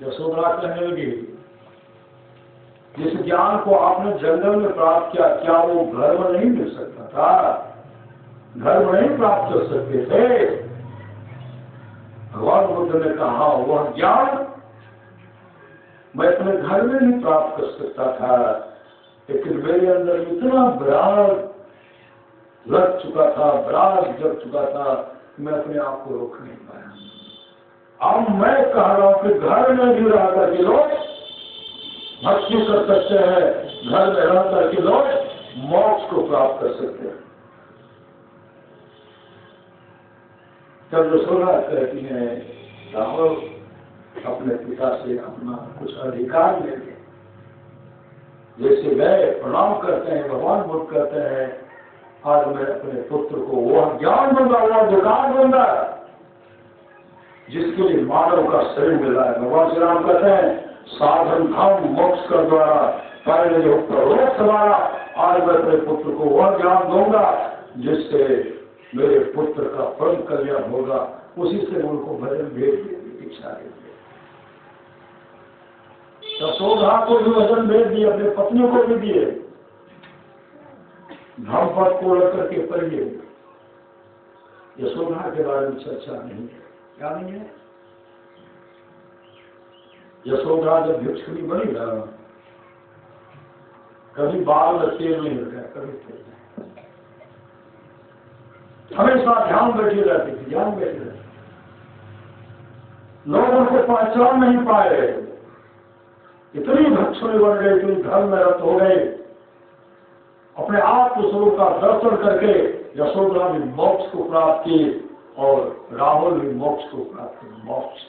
A: यशोधरा कहने लगी, जिस ज्ञान को आपने जंगल में प्राप्त किया, क्या वो घर में नहीं मिल सकता था? घर में नहीं प्राप्त कर सकते थे? भगवान बुद्ध ने कहा वह ज्ञान मैं अपने घर में नहीं प्राप्त कर सकता था, लेकिन मेरे अंदर इतना विराग लग चुका था, विराग जग चुका था, मैं अपने आप को रोक नहीं पाया। अब मैं कह रहा हूं कि घर में भी रह करके लोग भक्ति कर सकते हैं, घर में रह करके लोग मोक्ष को प्राप्त कर सकते हैं। जब यशोदा कहती है राहुल अपने पिता से अपना कुछ अधिकार ले लें, जैसे गए प्रणाम करते हैं, भगवान बुद्ध कहते हैं आज मैं अपने पुत्र को वह ज्ञान दूंगा, वह अधिकार दूंगा जिसके लिए मानव का शरीर मिला है। भगवान श्री राम कहते हैं साधन धर्म मोक्ष कर द्वारा पहले जो प्रवृत्त द्वारा आज मैं अपने पुत्र को वह ज्ञान दूंगा जिससे मेरे पुत्र का परम कल्याण होगा। उसी से उनको भजन भेज देगी, इच्छा देगी। यशोदा को भी वचन भेज दिए, अपने पत्नी को भी दिए, धर्मपद को लेकर के पढ़िए। यशोदा के बारे में चर्चा नहीं है, क्या नहीं है? यशोदा जब भिक्षुणी बनी ना, कभी बाल में तेल नहीं रखा, कभी तेल नहीं, हमेशा ध्यान बैठी रहती थी, ध्यान बैठी रहती। लोग उनको पहचान नहीं पाए, इतनी भिक्षुणी बन गई, इतनी धर्म में रत हो गए। अपने आत्मस्वरूप का दर्शन करके यशोदा भी मोक्ष को प्राप्त की और राहुल भी मोक्ष को प्राप्त की। मोक्ष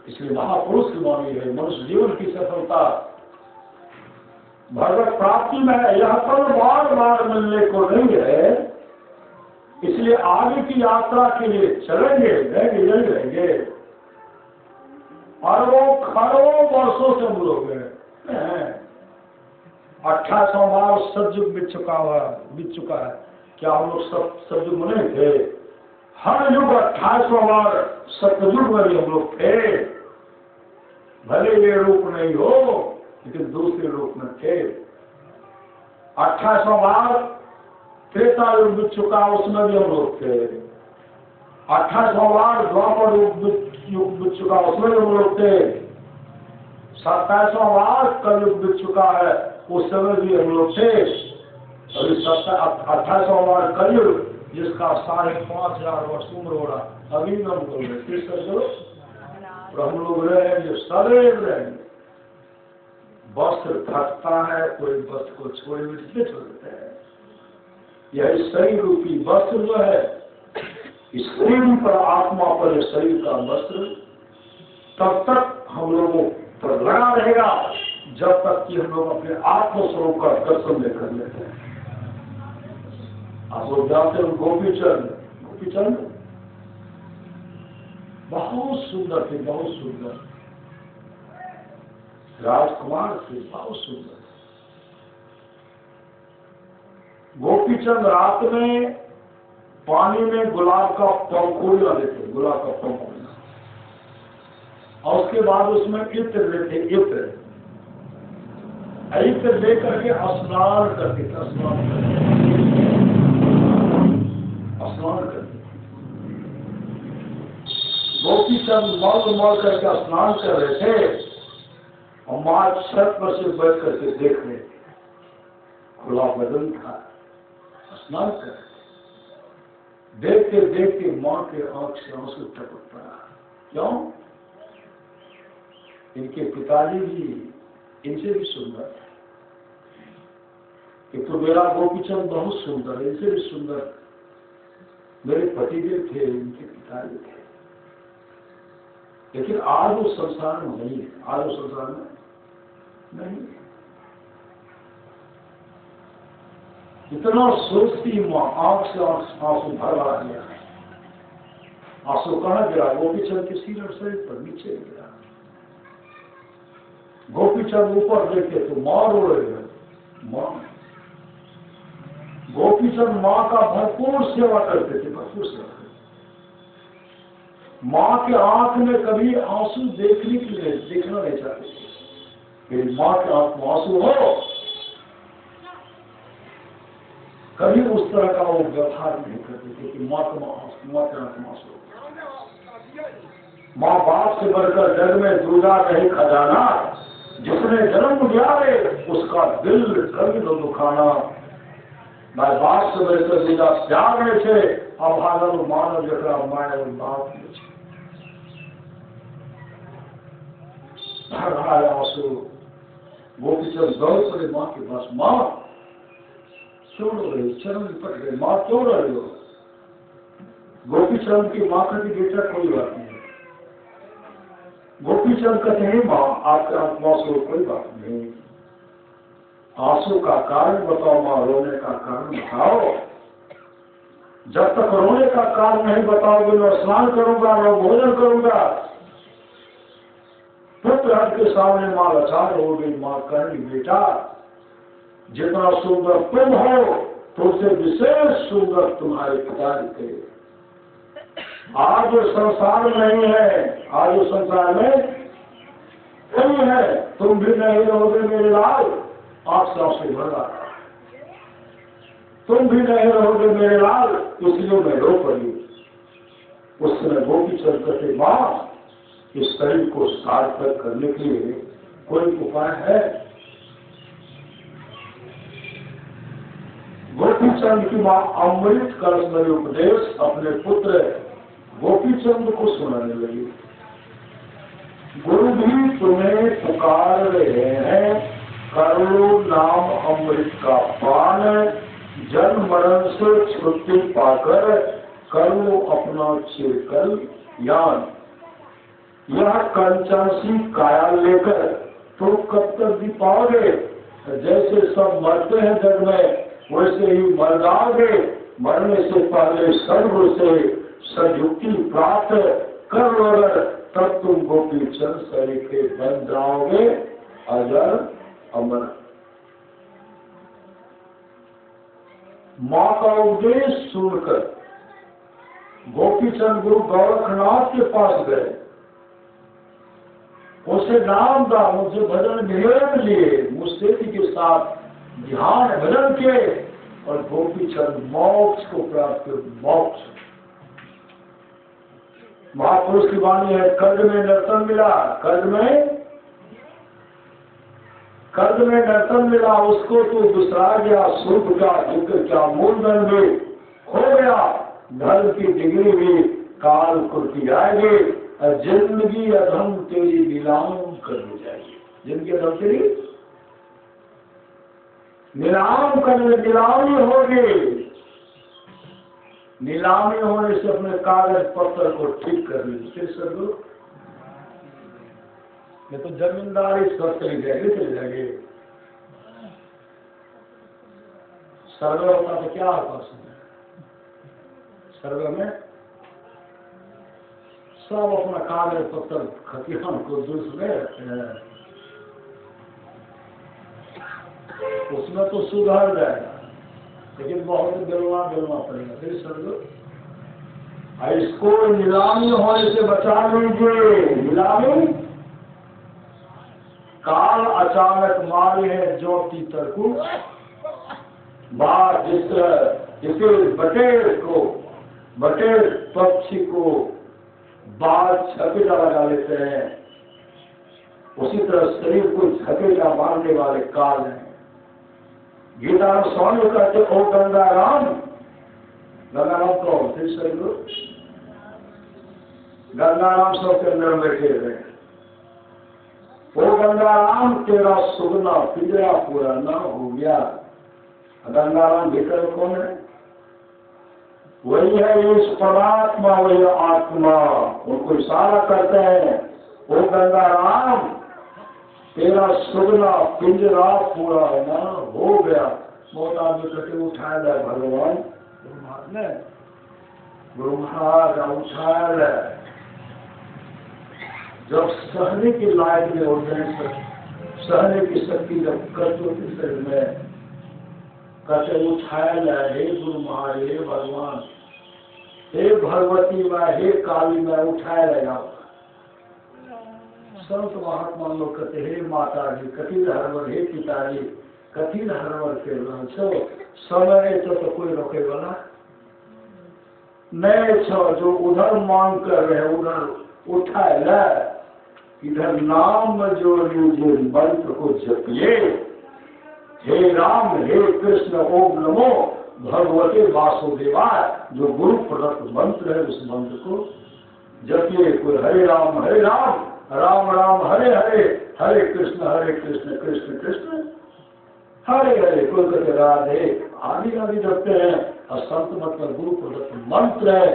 A: इसलिए महापुरुष की मानी है मनुष्य जीवन की सफलता भगवत प्राप्ति में है। यह पल बार बार मिलने को नहीं है, इसलिए आगे की यात्रा के लिए चलेंगे, रहेंगे। अरबों खरबों वर्षों से हम लोग 2800 बार सतयुग बीत चुका है। क्या हम लोग सतयुग में नहीं थे? हर युग 2800 बार सतयुग में भी हम लोग थे। भले ये रूप नहीं हो लेकिन दूसरे रूप में थे। 2800 बार त्रेता युग बीत चुका, उसमें भी हम लोग थे। 2800 बार द्वापर युग बीत चुका, उसमें भी हम लोग थे। 2700 बार कलयुग बीत चुका है, उस समय भी हम लोग थे। अभी 2800 बार कलयुग जिसका 5,500 वर्ष उम्र हो रहा, अभी न बोल रहे तो हम लोग रहेंगे, सदैव रहेंगे। वस्त्र फटता है, कोई वस्त्र को छोड़े हुए छोड़ते हैं। यह शरीर रूपी वस्त्र जो है, इस शरीर पर आत्मा पर यह शरीर का वस्त्र तब तक हम लोगों पर लगा रहेगा जब तक कि हम लोग अपने आत्मस्वरूप का दर्शन नहीं कर लेते हैं। आप लोग जानते हो गोपीचंद बहुत सुंदर थे, बहुत सुंदर राजकुमार थे, बहुत सुंदर। गोपीचंद रात में पानी में गुलाब का पंखुड़िया लेते, गुलाब का पंखुड़िया, और उसके बाद उसमें इत्र लेते, इत्र लेकर के स्नान करते, स्नान करते। गोपीचंद मल करके स्नान कर रहे थे और माँ छत पर से बैठ करके देख रहे थे। खुला बदन था, स्नान कर रहे थे। देखते देखते माँ के आंख से आंसू टपक पड़ा। क्यों? इनके पिताजी भी इनसे भी सुंदर है। एक तो मेरा गोपीचंद बहुत सुंदर है, इनसे भी सुंदर मेरे पतिदेव थे, इनके पिताजी थे। लेकिन आज वो संसार में नहीं है, आज वो संसार में नहीं है। इतना सोचती माँ आंख से आंसू भर आ गया। आंसू कहाँ गिरा? गोपीचंद के सिर और शरीर पर नीचे गिरा। गोपीचंद ऊपर देखे तो माँ रो रही है। माँ गोपीचंद माँ का भरपूर सेवा करते थे, भरपूर सेवा। माँ के आंख में कभी आंसू देखना नहीं चाहते थे। मेरी माँ के आंख में आंसू हो, कभी उस तरह का वो व्यवहार नहीं करते थे कि माँ के आंख में आंसू। माँ बाप से बढ़कर जग में दूजा नहीं खजाना, जिसने जन्म दिया है उसका दिल कभी न दुखाना। मैं बाप से बढ़कर दूजा प्यार में छे, अभागन मानव जकरा माया और बाप में छे। भर रहा है आंसू। गोपीचंद दौड़ पड़े माँ के पास, माँ क्यों रो रही, चरण लिपट गए, माँ क्यों रो रही हो? गोपीचंद की माँ कहती बेटा कोई बात नहीं। गोपीचंद कहते हैं माँ आपके आत्मा से कोई बात नहीं, आंसू का कारण बताओ माँ, रोने का कारण बताओ। जब तक रोने का कारण नहीं बताओगे मैं स्नान करूंगा, मैं भोजन करूंगा। पुत्र के सामने माँ लाचार हो गई। माँ कहेगी बेटा जितना सुंदर तुम हो तुमसे विशेष सुंदर तुम्हारे पिताजी थे। आज जो संसार में नहीं है, आज जो संसार में नहीं है, तुम भी नहीं रहोगे मेरे लाल। आंख से आंसू भर रहा, तुम भी नहीं रहोगे मेरे लाल, इसलिए मैं रो पड़ी। उस समय गोपीचंद कहते माँ इस शरीर को सार्थक करने के लिए कोई उपाय है? गोपीचंद की माँ अमृत कलश में उपदेश अपने पुत्र गोपीचंद को सुनाने लगी। गुरु भी तुम्हें पुकार रहे हैं, कर लो नाम अमृत का पान, जन्म मरण से छुट्टी पाकर कर लो अपना चिरकल ज्ञान। यह कंचनसी काया लेकर तुम कब तक जी पाओगे? जैसे सब मरते हैं जग में वैसे ही मर जाओगे। मरने से पहले सर्व से सयुक्ति प्राप्त कर लोगे, तब तुम गोपीचंद सरीखे बन जाओगे अजर अमर। माँ का उपदेश सुनकर गोपीचंद गुरु गोरखनाथ के पास गए, उसे नाम दा, मुझे भजन निवेदन लिए, मुस्तेदी के साथ ध्यान भजन किए और गोपीचंद मोक्ष को प्राप्त कर। मोक्ष महापुरुष की वाणी है, कर्ज में नर्तन मिला, कर्ज में नर्तन मिला, उसको तो बिसरा गया, सुख का दुख क्या मूलधन भी खो गया। धर्म की डिग्री भी काल कुर्ती आएगी, जिंदगी अधम तेरी नीलाम कर दी जाएगी। जिंदगी अधम तेरी नीलाम करने, नीलामी होगी। नीलामी होने से अपने कागज पत्र को ठीक कर ली। फिर सदगुरु ये तो जमींदारी सब चली जाएगी। सर्वे होता तो क्या होता है? सर्वे में सब अपना कागज पत्र खतियान को दूसरे रखते हैं, उसमें तो सुधार जाएगा, लेकिन बहुत बेलवा पड़ेगा। फिर सर्वे इसको नीलामी होने से बचा लीजिए। नीलामी काल अचानक मारे है ज्योति तरकू बात, जिसे बटेर पक्षी को बात झपेटा लगा लेते हैं, उसी तरह शरीर को झपेटा मारने वाले काल हैं। गीता में स्वामी कहते ओ गंगाराम कौन? फिर सदगुरु गंगाराम सबके अंदर बैठे रहे। ओ गंगाराम तेरा सुगना पिंजरा पूरा न हो गया। गंगाराम भीतर कौन है? वही है इस परमात्मा, वही आत्मा। उनको इशारा करते हैं ओ गंगाराम तेरा सुगना पिंजरा पूरा न हो गया। बहुत आदमी कहते उठाया जाए भगवान, गुरु महाराज उठाया जाए। जब सहने के लायक में होते हैं, सहने की शक्ति जब कष्ट होती शरीर में, कहते उठाया जाए हे गुरु महाराज, हे भगवान, हे भगवती व हे काली में उठाया जाएगा। संत महात्मा लोग कहते हे माता जी कथिन हरवर, हे पिताजी कथिन हरवर के छो समय तो कोई रोके वाला नहीं छो। जो उधर मांग कर रहे उधर उठाए ला, इधर नाम जो लीजिए मंत्र को जपिए। हे राम हे कृष्ण ओम नमो भगवते वासुदेवाय, जो गुरु प्रदत्त मंत्र है उस मंत्र को जपिए। कोई हरे राम राम राम हरे हरे, हरे कृष्ण कृष्ण कृष्ण हरे हरे, कोई कहते राधे, आदि आदि जपते हैं। और संत मतलब गुरु प्रदत्त मंत्र है,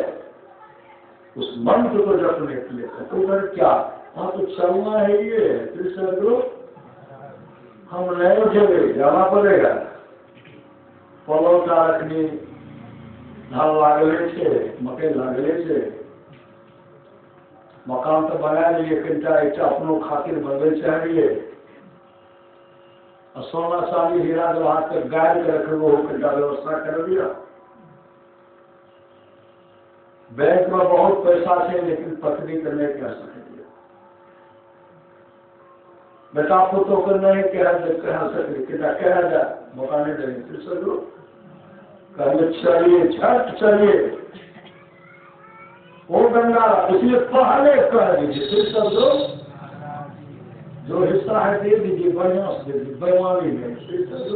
A: उस मंत्र को जपने के लिए कोई कर क्या, हाँ तो चलना है ये कृष्ण गुरु, हम नहीं उठेंगे, जाना पड़ेगा। पलोटा रखनी, धान लागले छे, मकई लागले छे, मकान तो बना लिए, कईटा एक अपनों खातिर बनवे चाहिए। और सोना चांदी हीरा जवाहर के गाय के रखे वो कईटा व्यवस्था कर दिया। बैंक में बहुत पैसा है, लेकिन पत्नी के नहीं कह सके, बेटा पुतों को नहीं कह सके, कह जाए मौका नहीं देंगे। फिर सब कहले चलिए, झट चलिए, वो गंगा, इसलिए पहले कह दीजिए। फिर सब जो हिस्सा है दे दीजिए, बढ़िया से दे दीजिए, बेईमानी नहीं। फिर सब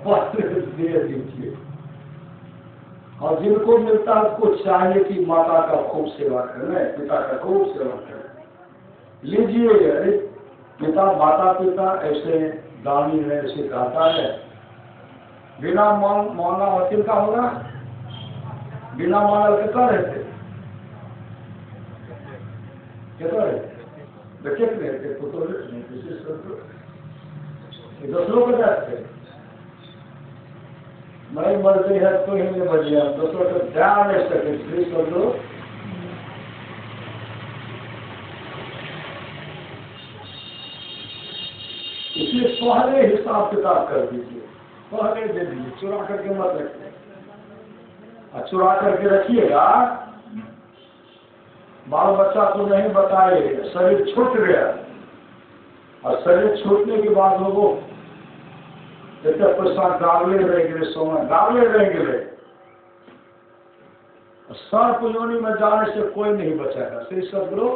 A: पहले दे दीजिए। और जिनको मिलता है उसको चाहिए कि माता का खूब सेवा करें, पिता का खूब सेवा करें। लीजिए, अरे पिता माता पिता ऐसे दानी है, ऐसे कहता है। बिना माना वकील का होगा, बिना मानल के कर रहते, क्या रहते बच्चे के रहते, पुत्र दूसरों को जाते नहीं मर्जी है तो ही नहीं बजिए, दूसरों को जा नहीं सके। प्लीज समझो, इसलिए पहले हिसाब किताब कर दीजिए, पहले दे दीजिए, चुरा करके मत रखिए। और चुरा करके रखिएगा, बाल बच्चा को नहीं बताए, शरीर छूट गया। और शरीर छूटने के बाद लोगों इतना पैसा गावले रहेंगे, सोना गावले रहेंगे। सर्प योनि में जाने से कोई नहीं बचेगा। श्री सदगुरु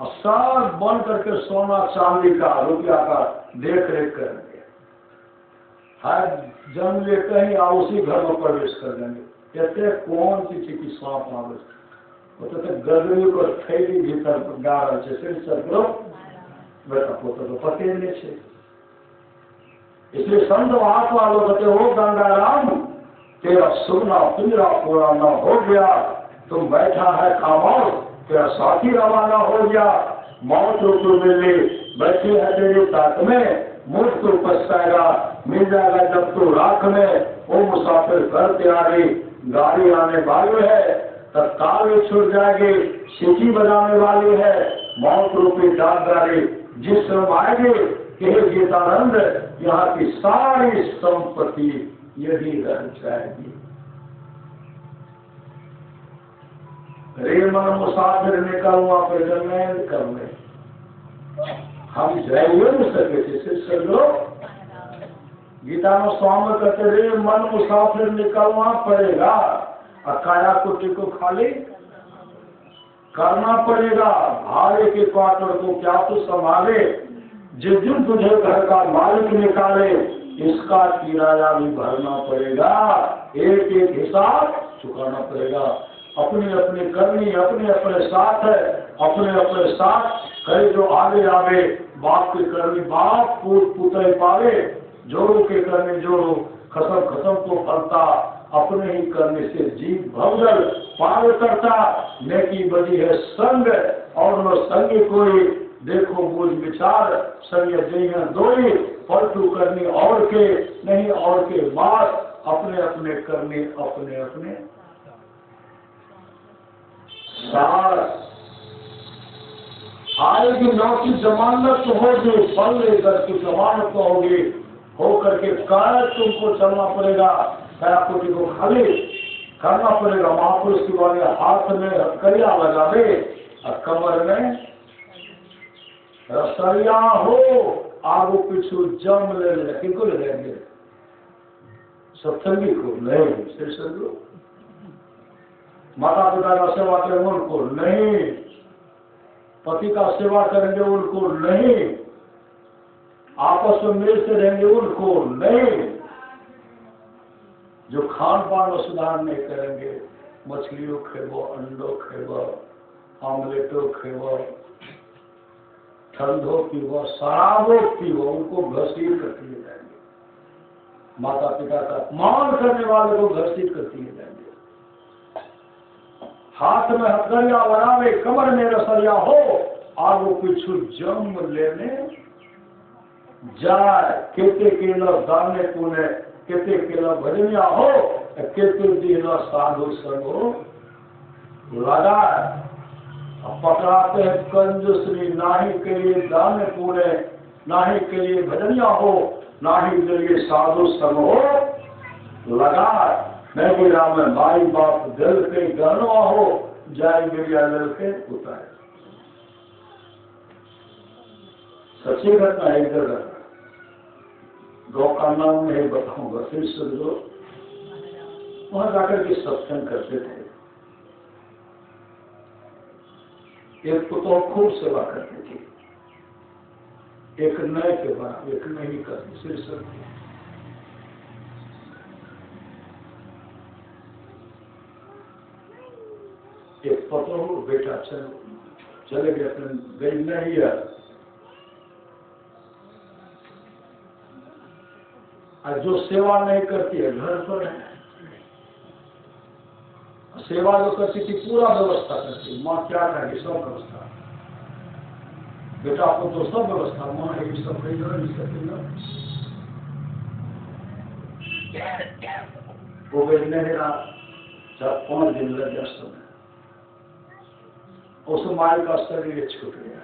A: और सब बन करके सोना चांदी का रुपया का देख रेख करेंगे। हर जन्म ले कहीं और उसी घर में प्रवेश कर देंगे। कहते कौन सी चीज की सांप आवे, वो तो गदरी को थैली भीतर गा रहे। श्री सदगुरु बेटा पोते तो पते नहीं छे। इसलिए संत महात्मा लोग कहते हो गंगाराम तेरा सुनना पिंजरा पुराना हो गया, तुम बैठा है खामोश, तेरा साथी रवाना हो गया। मौत तो मिले बैठे है तेरे साथ में, मुझ तो पछताएगा मिल जाएगा जब तो राख में। वो मुसाफिर कर तैयारी, गाड़ी आने वाली है, तत्काल छूट जाएगी, सीटी बजाने वाली है। मौत रूपी डाकदारी जिस समय आएगी, हे गीतानंद यहाँ की सारी संपत्ति यही रह जाएगी। रे मन मुसाफिर निकलवा प्रजन करने, हम जाइए नहीं सके थे। सिर्फ लोग गीता में स्वामी कहते रे मन मुसाफिर निकलना पड़ेगा, और काया कुटी को खाली करना पड़ेगा। भाड़े के क्वार्टर को क्या तू संभाले, जिस दिन तुझे घर का मालिक निकाले, इसका किराया भी भरना पड़ेगा, एक एक हिसाब चुकाना पड़ेगा। अपनी अपनी करनी अपने अपने साथ है, अपने अपने साथ कई जो आगे आवे। बाप की करनी बाप, पूत पुतई पावे, जोड़ों के करनी जोड़ो, खत्म खत्म तो फलता। अपने ही करने से जीव भवजल पार करता। नेकी बदी है संग और न संग कोई, देखो बोझ विचार संग जय दोई। पलटू करनी और के नहीं और के बात, अपने अपने करने अपने अपने साथ। आएगी नौकी जमानत होगी, फल लेकर की जमानत होगी, हो करके कायद तुमको चलना पड़ेगा। काया कोटि को खाली करना पड़ेगा। महापुरुष की वाले हाथ में हथकड़िया लगा दे और कमर में रसरिया हो, आगू पीछू जम ले ले। किनको ले लेंगे? सत्संगी को नहीं, सिर्फ माता पिता का सेवा करेंगे उनको नहीं, पति का सेवा करेंगे उनको नहीं, आपस में मिल से रहेंगे उनको नहीं, जो खान पान में सुधार नहीं करेंगे, मछलियों खेबो, अंडो खेबो, आमलेटो खेवो, ठंडो पीवो, शराबो पीवो, उनको घसीट करती है जाएंगे। माता पिता का अपमान करने वाले को घसीट करती है जाएंगे। हाथ में हथकड़िया बनावे, कमर में रसरिया हो, आगो पीछू जन्म लेने जाए। केते केला दाने पुणे, केते केला भजनिया हो, केते दिन साधु संगो लगाए। पकड़ाते हैं कंजूसरी, नाही के लिए दान पुणे, नाही के लिए भजनिया हो, नाही के लिए साधु संग हो लगाए। मैं गिरा में माई बाप दिल के गहनवा हो, जाए गिरिया दिल के उतारे। सच्ची घटना एक जगह, दो का नाम नहीं बताऊंगा, फिर सुन लो। वहां जाकर के सत्संग करते थे। एक पुतौ खूब सेवा करती थी, एक नए के बाद एक नहीं करती, सिर सर। एक पुतौ बेटा चले गए, अपने गई नहीं है। और जो सेवा नहीं करती है घर पर है, सेवा जो करती थी पूरा व्यवस्था करती। माँ क्या करेगी, सब व्यवस्था। बेटा को तो सब व्यवस्था, माँ ये सब नहीं वो नहीं रहा। 4-5 दिन लग गया समय, उस माई का शरीर छूट गया,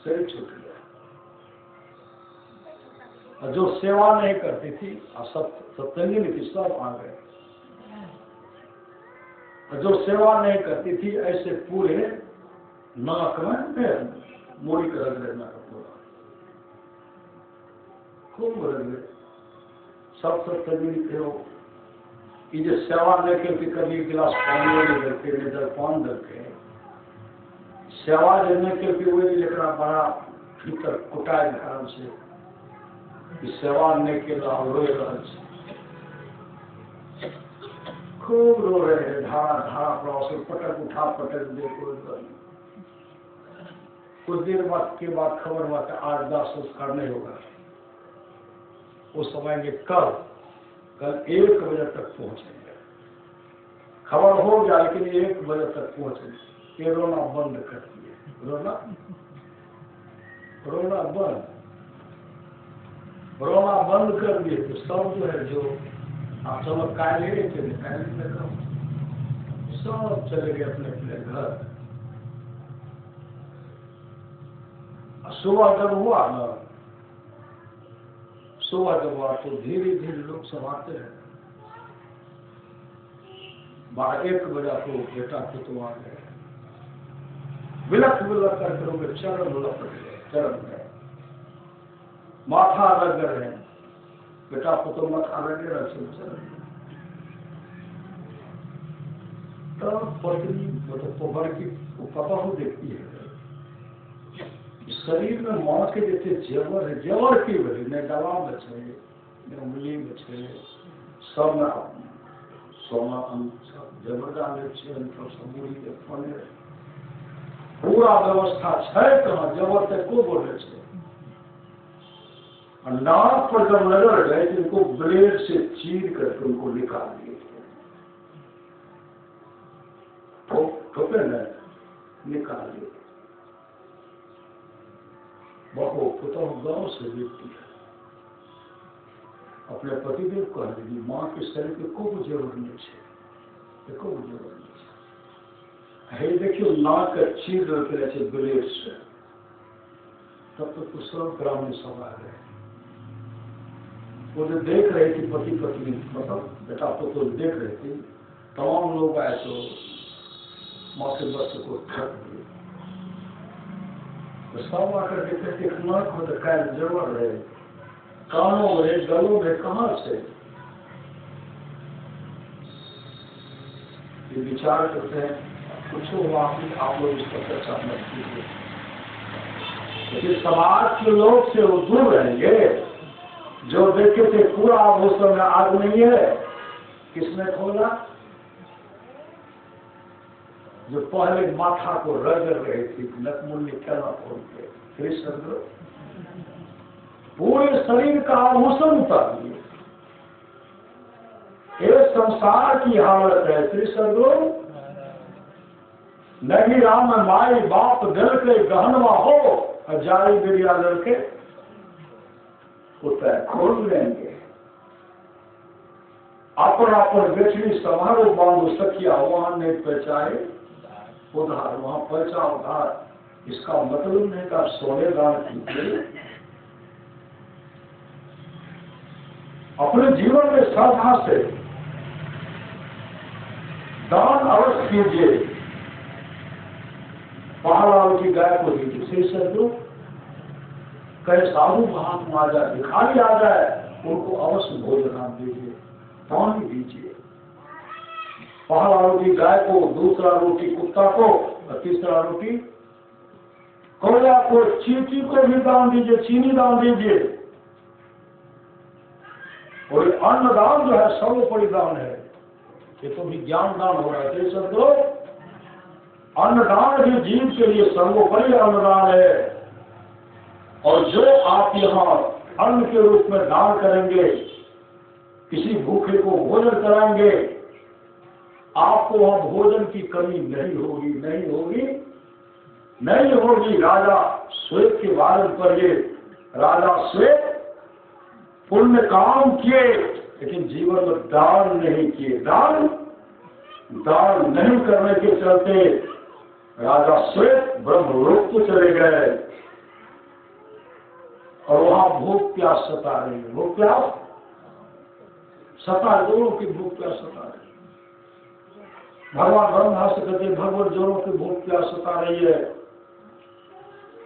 A: शरीर छूट गया। और जो सेवा नहीं करती थी, सत्संगी नहीं थी, सब आ गए। जो सेवा नहीं करती थी, ऐसे पूरे नाक में मोड़ी कर रख लेना पूरा, खूब रख ले। सब सत्संगी थे वो। ये जो सेवा नहीं करती, कभी गिलास पानी नहीं करते, नहीं जलपान करके सेवा देने के लिए वही लेकर बड़ा भीतर कुटाए धर्म से कि सेवा नहीं के रोए रहा। खूब रो रहे हैं, धारा धारा प्रवास पटक उठा पटक दे। कुछ देर बाद के बाद खबर हुआ कि 8-10 संस्कार नहीं होगा। वो समय में कल 1 बजे तक पहुंचेंगे। खबर हो गया, लेकिन 1 बजे तक पहुंचेंगे। ये रोना बंद कर दिए, रोना बंद कर दिए। तो सब जो है, जो आप चलो काले चले, सब चले गए अपने अपने घर। सुबह जब हुआ ना, सुबह जब हुआ तो धीरे धीरे लोग सब आते हैं। 1 बजा तो बेटा को तो आ गए, बिलख करके लोग चरण लपट गए, चरण में माथा रग रहे हैं। बेटा को तो माथा रगे रहा। तब पत्नी तो भर की पता हो देखती है, शरीर में माँ के जैसे जेवर है, जेवर की वजह ने दवा बचे, ने उंगली बचे, सब सोना जेवर डाले समूरी के फने पूरा व्यवस्था है। कहाँ जेवर तक को बोले छे। और नाक पर जब नजर गए तो उनको ब्लेड से चीर करके उनको निकाल दिए। ठोके न निकाल दिए। बहु पुतः गांव से व्यक्ति है, अपने पतिदेव कह दीजिए माँ के शरीर के खूब जरूर नहीं, खूब जरूर नहीं। देखियो नाक का चीर करके रहे ब्लेड से, तब तक तो सब ग्राम में सब आ गए। वो जो देख रहे थे पति पत्नी, मतलब बेटा तो देख रहे थे, तमाम लोग आए तो माँ के वस्त्र को ढक दिए। तो सब आकर के कहते नाक हो तो कैल जरूर रहे, कानों में गलों में कहाँ से। ये विचार करते हैं, कुछ हुआ आप लोग इस पर चर्चा मत कीजिए। लेकिन समाज के लोग से वो दूर रहेंगे। जो देखे थे पूरा आभूषण में आग नहीं है, किसने खोला? जो पहले माथा को रगड़ रहे थे, नकमुन्नी कहना बोलते श्री सदगुरु पूरे शरीर का आभूषण उतार दिए। ये संसार की हालत है श्री सदगुरु। नहीं राम माई बाप दल के गहनवा हो, जारी बिरिया लड़के उतर खोल लेंगे। अपन बेचनी समारोह बांधो सखिया, वहां नहीं पहचाए उधार, वहां पहुंचा उधार। इसका मतलब नहीं कि सोने दान कीजिए, अपने जीवन में श्रद्धा से दान अवश्य कीजिए। पहाड़ों की गाय को दीजिए श्री सदगुरु। कहे साधु महात्मा आ जाए, भिखारी आ जाए, उनको अवश्य भोजन आप दीजिए, पानी दीजिए। पहाड़ों की गाय को, दूसरा रोटी कुत्ता को, और तीसरा रोटी कोयला को, चींटी को भी दान दीजिए, चीनी दान दीजिए। और ये अन्नदान जो है सर्वोपरि दान है, ये तो भी ज्ञान दान हो रहा है सदगुरु। अन्नदान भी जीव के लिए सर्वोपरि अन्नदान है। और जो आप यहाँ अन्न के रूप में दान करेंगे, किसी भूखे को भोजन कराएंगे, आपको वहां भोजन की कमी नहीं होगी, नहीं होगी, नहीं होगी। राजा श्वेत के बारे पर ये राजा श्वेत पुण्य काम किए, लेकिन जीवन में दान नहीं किए। दान नहीं करने के चलते राजा श्वेत ब्रह्मलोक को चले गए और वहां भूख प्यास सता रही है। भूख प्यास सता, दोनों की भूख प्यास सता रही है। भगवान ब्रह्मा से कहते भगवान दोनों की भूख प्यास सता रही है,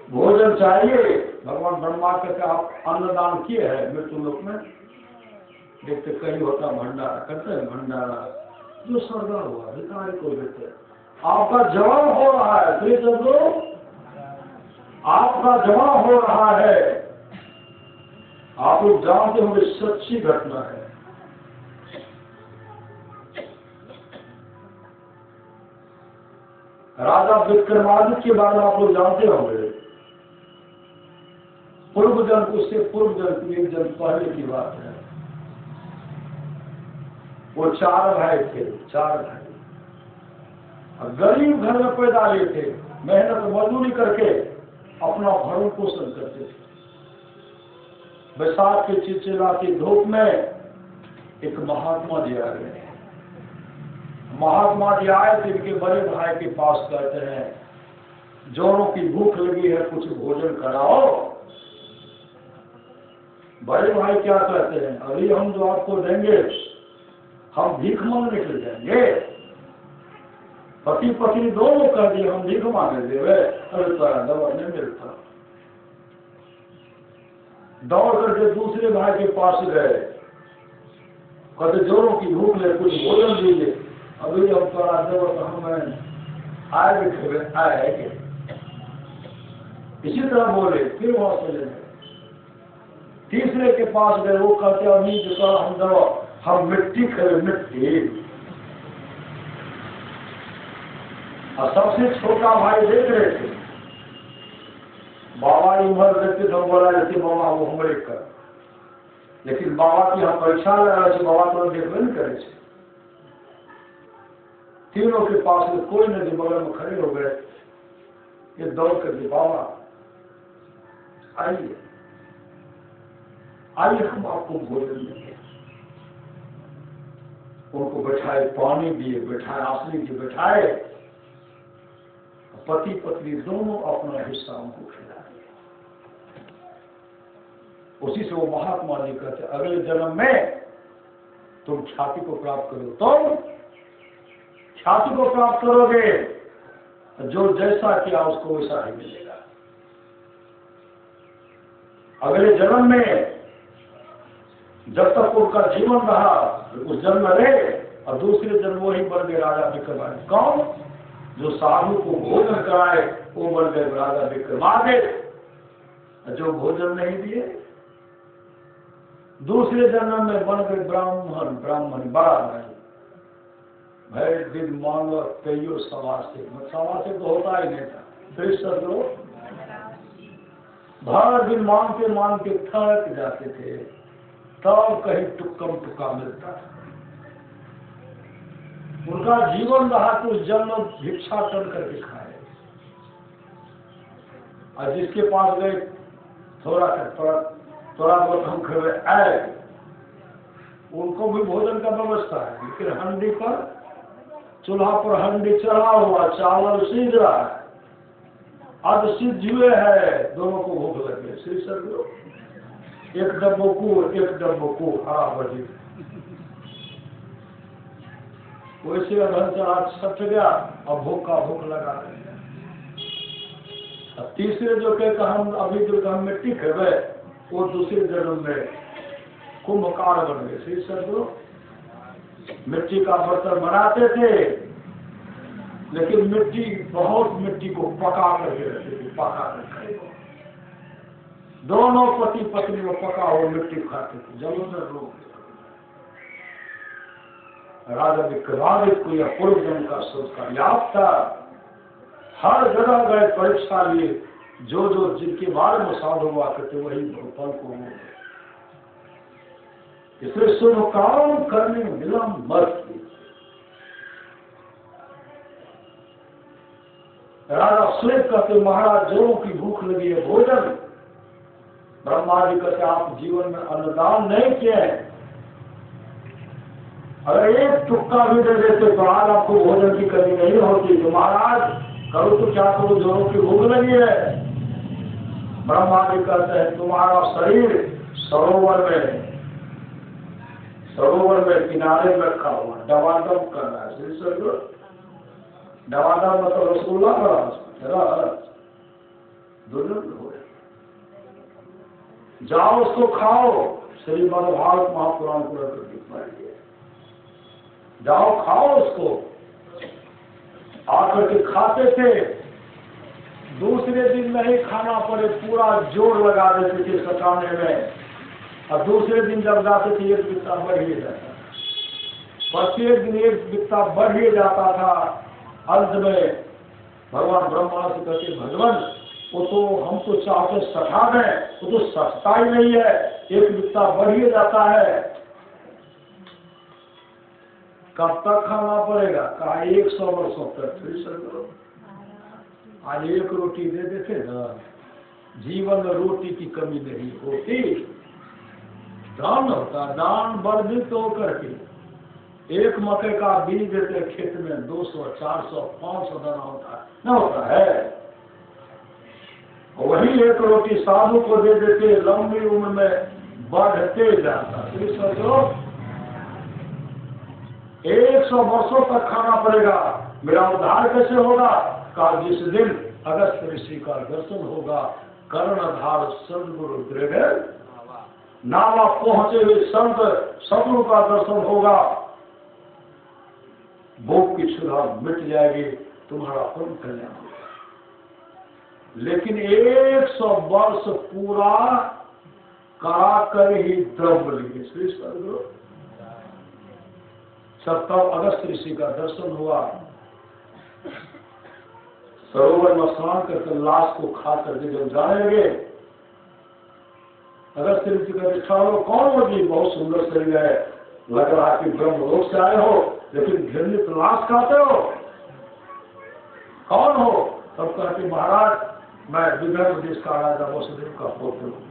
A: भोजन चाहिए। भगवान ब्रह्मा कहते आप अन्नदान किए हैं मृत्यु लोक में? देखते कहीं होता भंडारा, कहते हैं भंडारा जो स्वर्गा हुआ भिखारी को देते। आपका जवाब हो रहा है श्री सदगुरु, आपका जवाब हो रहा है। आप लोग जानते होंगे सच्ची घटना है। राजा विक्रमादित्य के बारे में आप लोग जानते होंगे। पूर्व जन्म, उससे पूर्व जन्म, एक जन्म पहले की बात है। वो 4 भाई थे, 4 भाई गरीब घर में पैदा लिए थे, मेहनत मजदूरी करके अपना भरण पोषण करते थे। बैसाख के चिलचिलाती धूप में एक महात्मा जी आ गए। महात्मा जी आए थे, इनके बड़े भाई के पास, कहते हैं जोरों की भूख लगी है, कुछ भोजन कराओ। बड़े भाई क्या कहते हैं, अभी हम जो आपको देंगे हम भीख मांगने चले जाएंगे। पति पत्नी दोनों कह दिए हम भीख मांगे देवे। अरे तारा दवा नहीं मिलता। दौड़ करके दूसरे भाई के पास गए, कहते जोरों की भूख ले, कुछ भोजन दीजिए। अभी हम तारा दवा तो हमें आए इसी तरह बोले, फिर वहां चले गए। तीसरे के पास गए, वो कहते अभी जो हम दवा, हम मिट्टी खरे, मिट्टी। और सबसे छोटा भाई देख रहे थे, बाबा उम्र देखते तो बोला जैसे बाबा वो हमरे कर, लेकिन बाबा की हम परीक्षा लगा रहे, बाबा तो देखबे नहीं करे। तीनों के पास में कोई नहीं, बगल में खड़े हो गए। ये दौड़ करके बाबा आइए आइए हम आपको भोजन देंगे। उनको बैठाए, पानी दिए, बैठाए, आसनी दिए, बैठाए। पति पत्नी दोनों अपना हिस्सा उनको खिला दिया। उसी से वो महात्मा जी कहते अगले जन्म में तुम ख्याति को प्राप्त करो, तो ख्याति को प्राप्त करोगे, जो जैसा किया उसको वैसा ही मिलेगा। अगले जन्म में जब तक उनका जीवन रहा उस जन्म रहे, और दूसरे जन्म वही बन गए राजा विक्रमादित्य। कौन? जो साधु को भोजन कराए वो बन गए राजा विक्रमादित्य। जो भोजन नहीं दिए दूसरे जन्म में बन गए ब्राह्मण। ब्राह्मण बड़ा नहीं, भाई दिन मांगो कईयो सवा से तो होता ही नहीं था। फिर सदरो भर दिन मांग के थक जाते थे, तब कहीं टुक्कम टुक्का मिलता था। उनका जीवन रहा तो जन्म भिक्षा कर करके खाए, और जिसके पास गए थोड़ा बहुत हम खड़े आए, उनको भी भोजन का व्यवस्था है, लेकिन हंडी पर, चूल्हा पर हंडी चढ़ा हुआ, चावल सीझ रहा है, अध सिद्ध हुए है, दोनों को भूख लगे। श्री सदगुरु एक डब्बो को हरा बजी, वैसे अधन चढ़ा सट गया और भूख लगा रहे। अब तीसरे जो कहे हम अभी जो हम मिट्टी खेवे, वो दूसरे जन्म में कुंभकार बन गए। श्री सदगुरु मिट्टी का बर्तन बनाते थे, लेकिन बहुत मिट्टी को पका करके रखते थे, पका करके दोनों पति पत्नी को पका हुआ मिट्टी खाते थे। जलंधर लोग राजा विक्रमादित्य को या पूर्व जन्म का सोच का याद था। हर जगह गए परीक्षा लिए, जो जिनके बारे में साधु हुआ करते वही फल को। इसलिए शुभ काम करने में विलंब मत की। राजा श्वेत कहते महाराज जोरों की भूख लगी है, भोजन। ब्रह्मा जी कहते आप जीवन में अन्नदान नहीं किए हैं, अगर एक टुक्का भी दे देते तो आज आपको भोजन की कमी नहीं होती। तो महाराज करो तो क्या करो, जोरों की भूख लगी है। ब्रह्मा जी कहते हैं तुम्हारा शरीर सरोवर में किनारे में रखा हुआ डबाडब कर रहा है। श्री सदगुरु डबाडब मतलब रसगुल्ला बड़ा दुर्लभ हो, जाओ उसको खाओ। श्री भागवत महापुराण को पढ़िए, जाओ खाओ उसको। आकर के खाते थे, दूसरे दिन नहीं खाना पड़े पूरा जोर लगा देते थे सताने में, और दूसरे दिन जब जाते थे एक बित्ता बढ़ ही जाता, प्रत्येक दिन एक बित्ता बढ़ ही जाता था। अंत में भगवान ब्रह्मा से कहते भगवान वो तो हम तो चाहते सटा दें, वो तो सस्ता ही नहीं है, एक बित्ता बढ़ ही जाता है, कब तक खाना पड़ेगा? कहा 100 वर्षों तक। फिर सर आज एक रोटी दे देते ना, जीवन में रोटी की कमी नहीं होती। दान होता, दान वर्धित होकर के एक मकई का बीज देते खेत में 200, 400, 500 दाना होता है, न होता है। वही एक रोटी साधु को दे देते, लंबी उम्र में बढ़ते जाता। तो सोचो 100 वर्षों तक खाना पड़ेगा, मेरा उद्धार कैसे होगा? का जिस दिन अगस्त ऋषि का दर्शन होगा, कर्णधार सदगुरु दृढ़ नावा पहुंचे हुए संत सदगुरु का दर्शन होगा, भोग की क्षुधा मिट जाएगी, तुम्हारा परम कल्याण होगा। लेकिन 100 वर्ष पूरा करा कर ही द्रव्य लिए। श्री सदगुरु तब अगस्त ऋषि का दर्शन हुआ, सरोवर में स्नान करके लाश को खा करके जब जाने लगे, अगस्त ऋषि का चलो कौन हो जी, बहुत सुंदर शरीर है, लग रहा कि ब्रह्मलोक से आए हो, लेकिन घृणित लाश खाते हो, कौन हो? तब कहते महाराज मैं विदर्भ देश का राजा वसुदेव का पुत्र हूँ।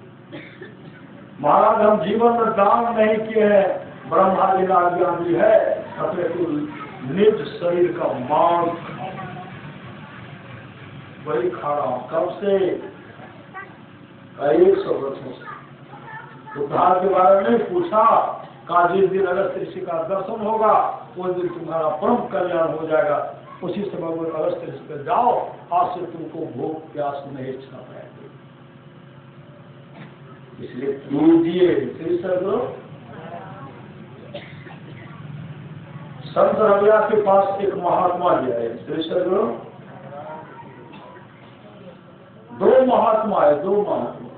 A: महाराज हम जीवन में दान नहीं किए हैं, ब्रह्मा जी का आज्ञा भी है, अपने निज शरीर का मांस वही खा रहा हूँ। कब से? 100 वर्षों से। उद्धार के बारे में नहीं पूछा, का जिस दिन अगस्त ऋषि का दर्शन होगा उस दिन तुम्हारा परम कल्याण हो जाएगा। उसी समय अगस्त ऋषि पर जाओ, आज से तुमको भूख प्यास नहीं छा पाएगी। इसलिए कीजिए। श्री सदगुरु संत रविदास के पास एक महात्मा जी आए। श्री सदगुरु 2 महात्मा है, 2 महात्मा।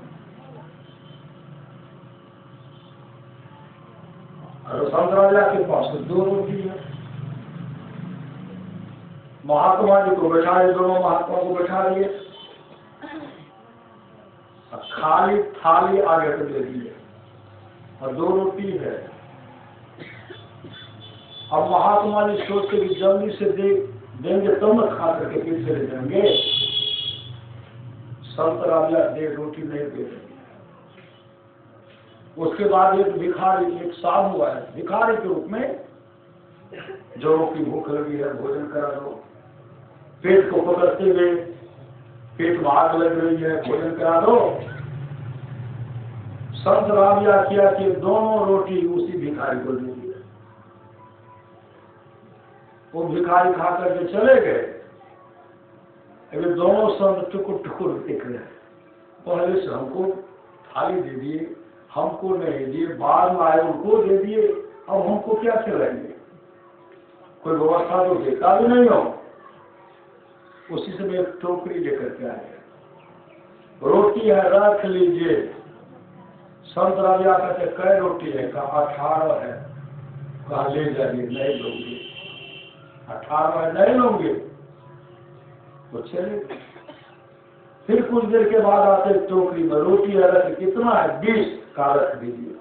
A: और संत राजा के पास 2 रोटी है। महात्मा जी को बैठा दिए, दोनों महात्मा को बैठा दिए, खाली थाली आगे कर दे दिए और 2 रोटी है। अब महात्मा जी सोचते कि जल्दी से देंगे तो मत खा करके फिर चले जाएंगे। संत राजा 1 रोटी नहीं दे रहे। उसके बाद एक भिखारी, एक साधु आया भिखारी के रूप में, जो की भूख लगी है भोजन करा दो। पेट को पकड़ते हुए, पेट में आग लग रही है, भोजन करा दो। संत राजा किया कि दोनों रोटी उसी भिखारी को दे दिया। वो भिखारी खा करके चले गए। अभी दोनों संत टुकुर टुकुर देख रहे हैं। पहले से हमको थाली दे दिए, हमको नहीं दिए, बाद में आए उनको दे दिए, अब हमको क्या खिलाएंगे? कोई व्यवस्था तो देता भी नहीं हो। उसी समय एक टोकरी लेकर के आए, रोटी है रख लीजिए। संत राजा कहते कै रोटी है? कहा 18 है। कहा ले जाइए, नहीं लोगे। 18 है, नहीं लोगे तो चले। फिर कुछ देर के बाद आते टोकरी में रोटी है, रख कितना है? 20 का रख दीजिए।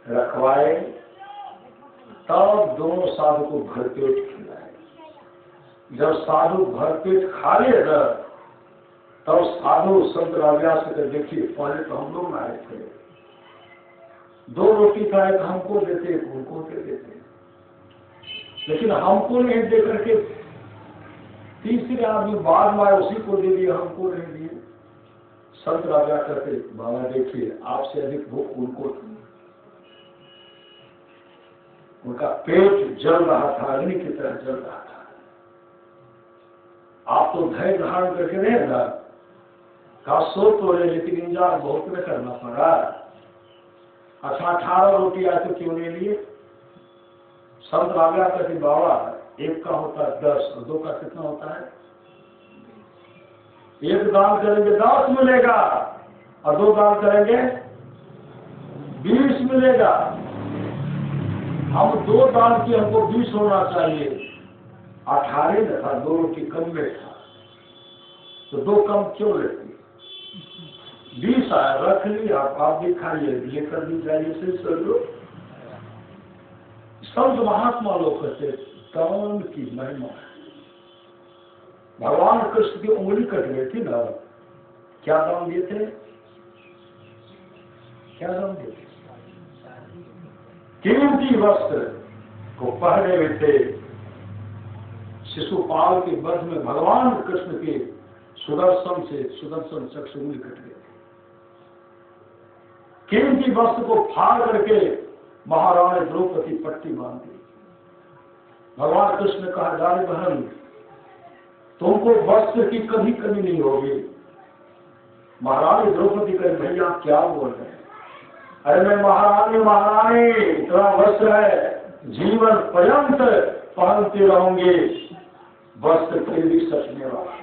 A: रखवाए, तब दोनों साधु को भरपेट खिलाए। जब साधु भरपेट खा ले तब साधु संत राजा से देखिए, पहले तो हम लोग आए थे, 2 रोटी था, एक हमको देते, एक उनको दे देते, लेकिन हमको नहीं दे करके तीसरे आदमी बाद में आए, उसी को दे दिए, हमको नहीं दिए। संत राजा कहते बाबा देखिए, आपसे अधिक भूख उनको थी, उनका पेट जल रहा था, अग्नि की तरह जल रहा था। आप तो धैर्य धारण करके नहीं रहा, कहा सो तो रहे, लेकिन इंतजार बहुत में करना पड़ा। अच्छा 18 रोटी आए तो क्यों नहीं लिए? संत राजा कहते बाबा, एक का होता है 10 और 2 का कितना होता है? एक दान करेंगे 10 मिलेगा और 2 दान करेंगे 20 मिलेगा। हम 2 दान किए, हमको 20 होना चाहिए। 18 में था, 2 रोटी कम में था, तो 2 कम क्यों लेती? 20 आया, रख लिया, आप भी खाइए, लेकर भी जाइए, से चलो। संत महात्मा लोग कहते दान की महिमा है। भगवान कृष्ण की उंगली कट गई थी ना, क्या दान दिए थे? क्या दान दिए थे? कीमती वस्त्र को पहने हुए थे। शिशुपाल के वध में भगवान कृष्ण के सुदर्शन चक्र उंगली कट गए थे। कीमती वस्त्र को फाड़ करके महारानी द्रौपदी पट्टी बांध दी। भगवान कृष्ण ने कहा, रानी बहन, तुमको वस्त्र की कभी कमी नहीं होगी। महारानी द्रौपदी कहे, भैया क्या बोल रहे हैं? अरे मैं महारानी, इतना वस्त्र है, जीवन पर्यंत पहनते रहूंगे, वस्त्र फिर भी सचने वाला।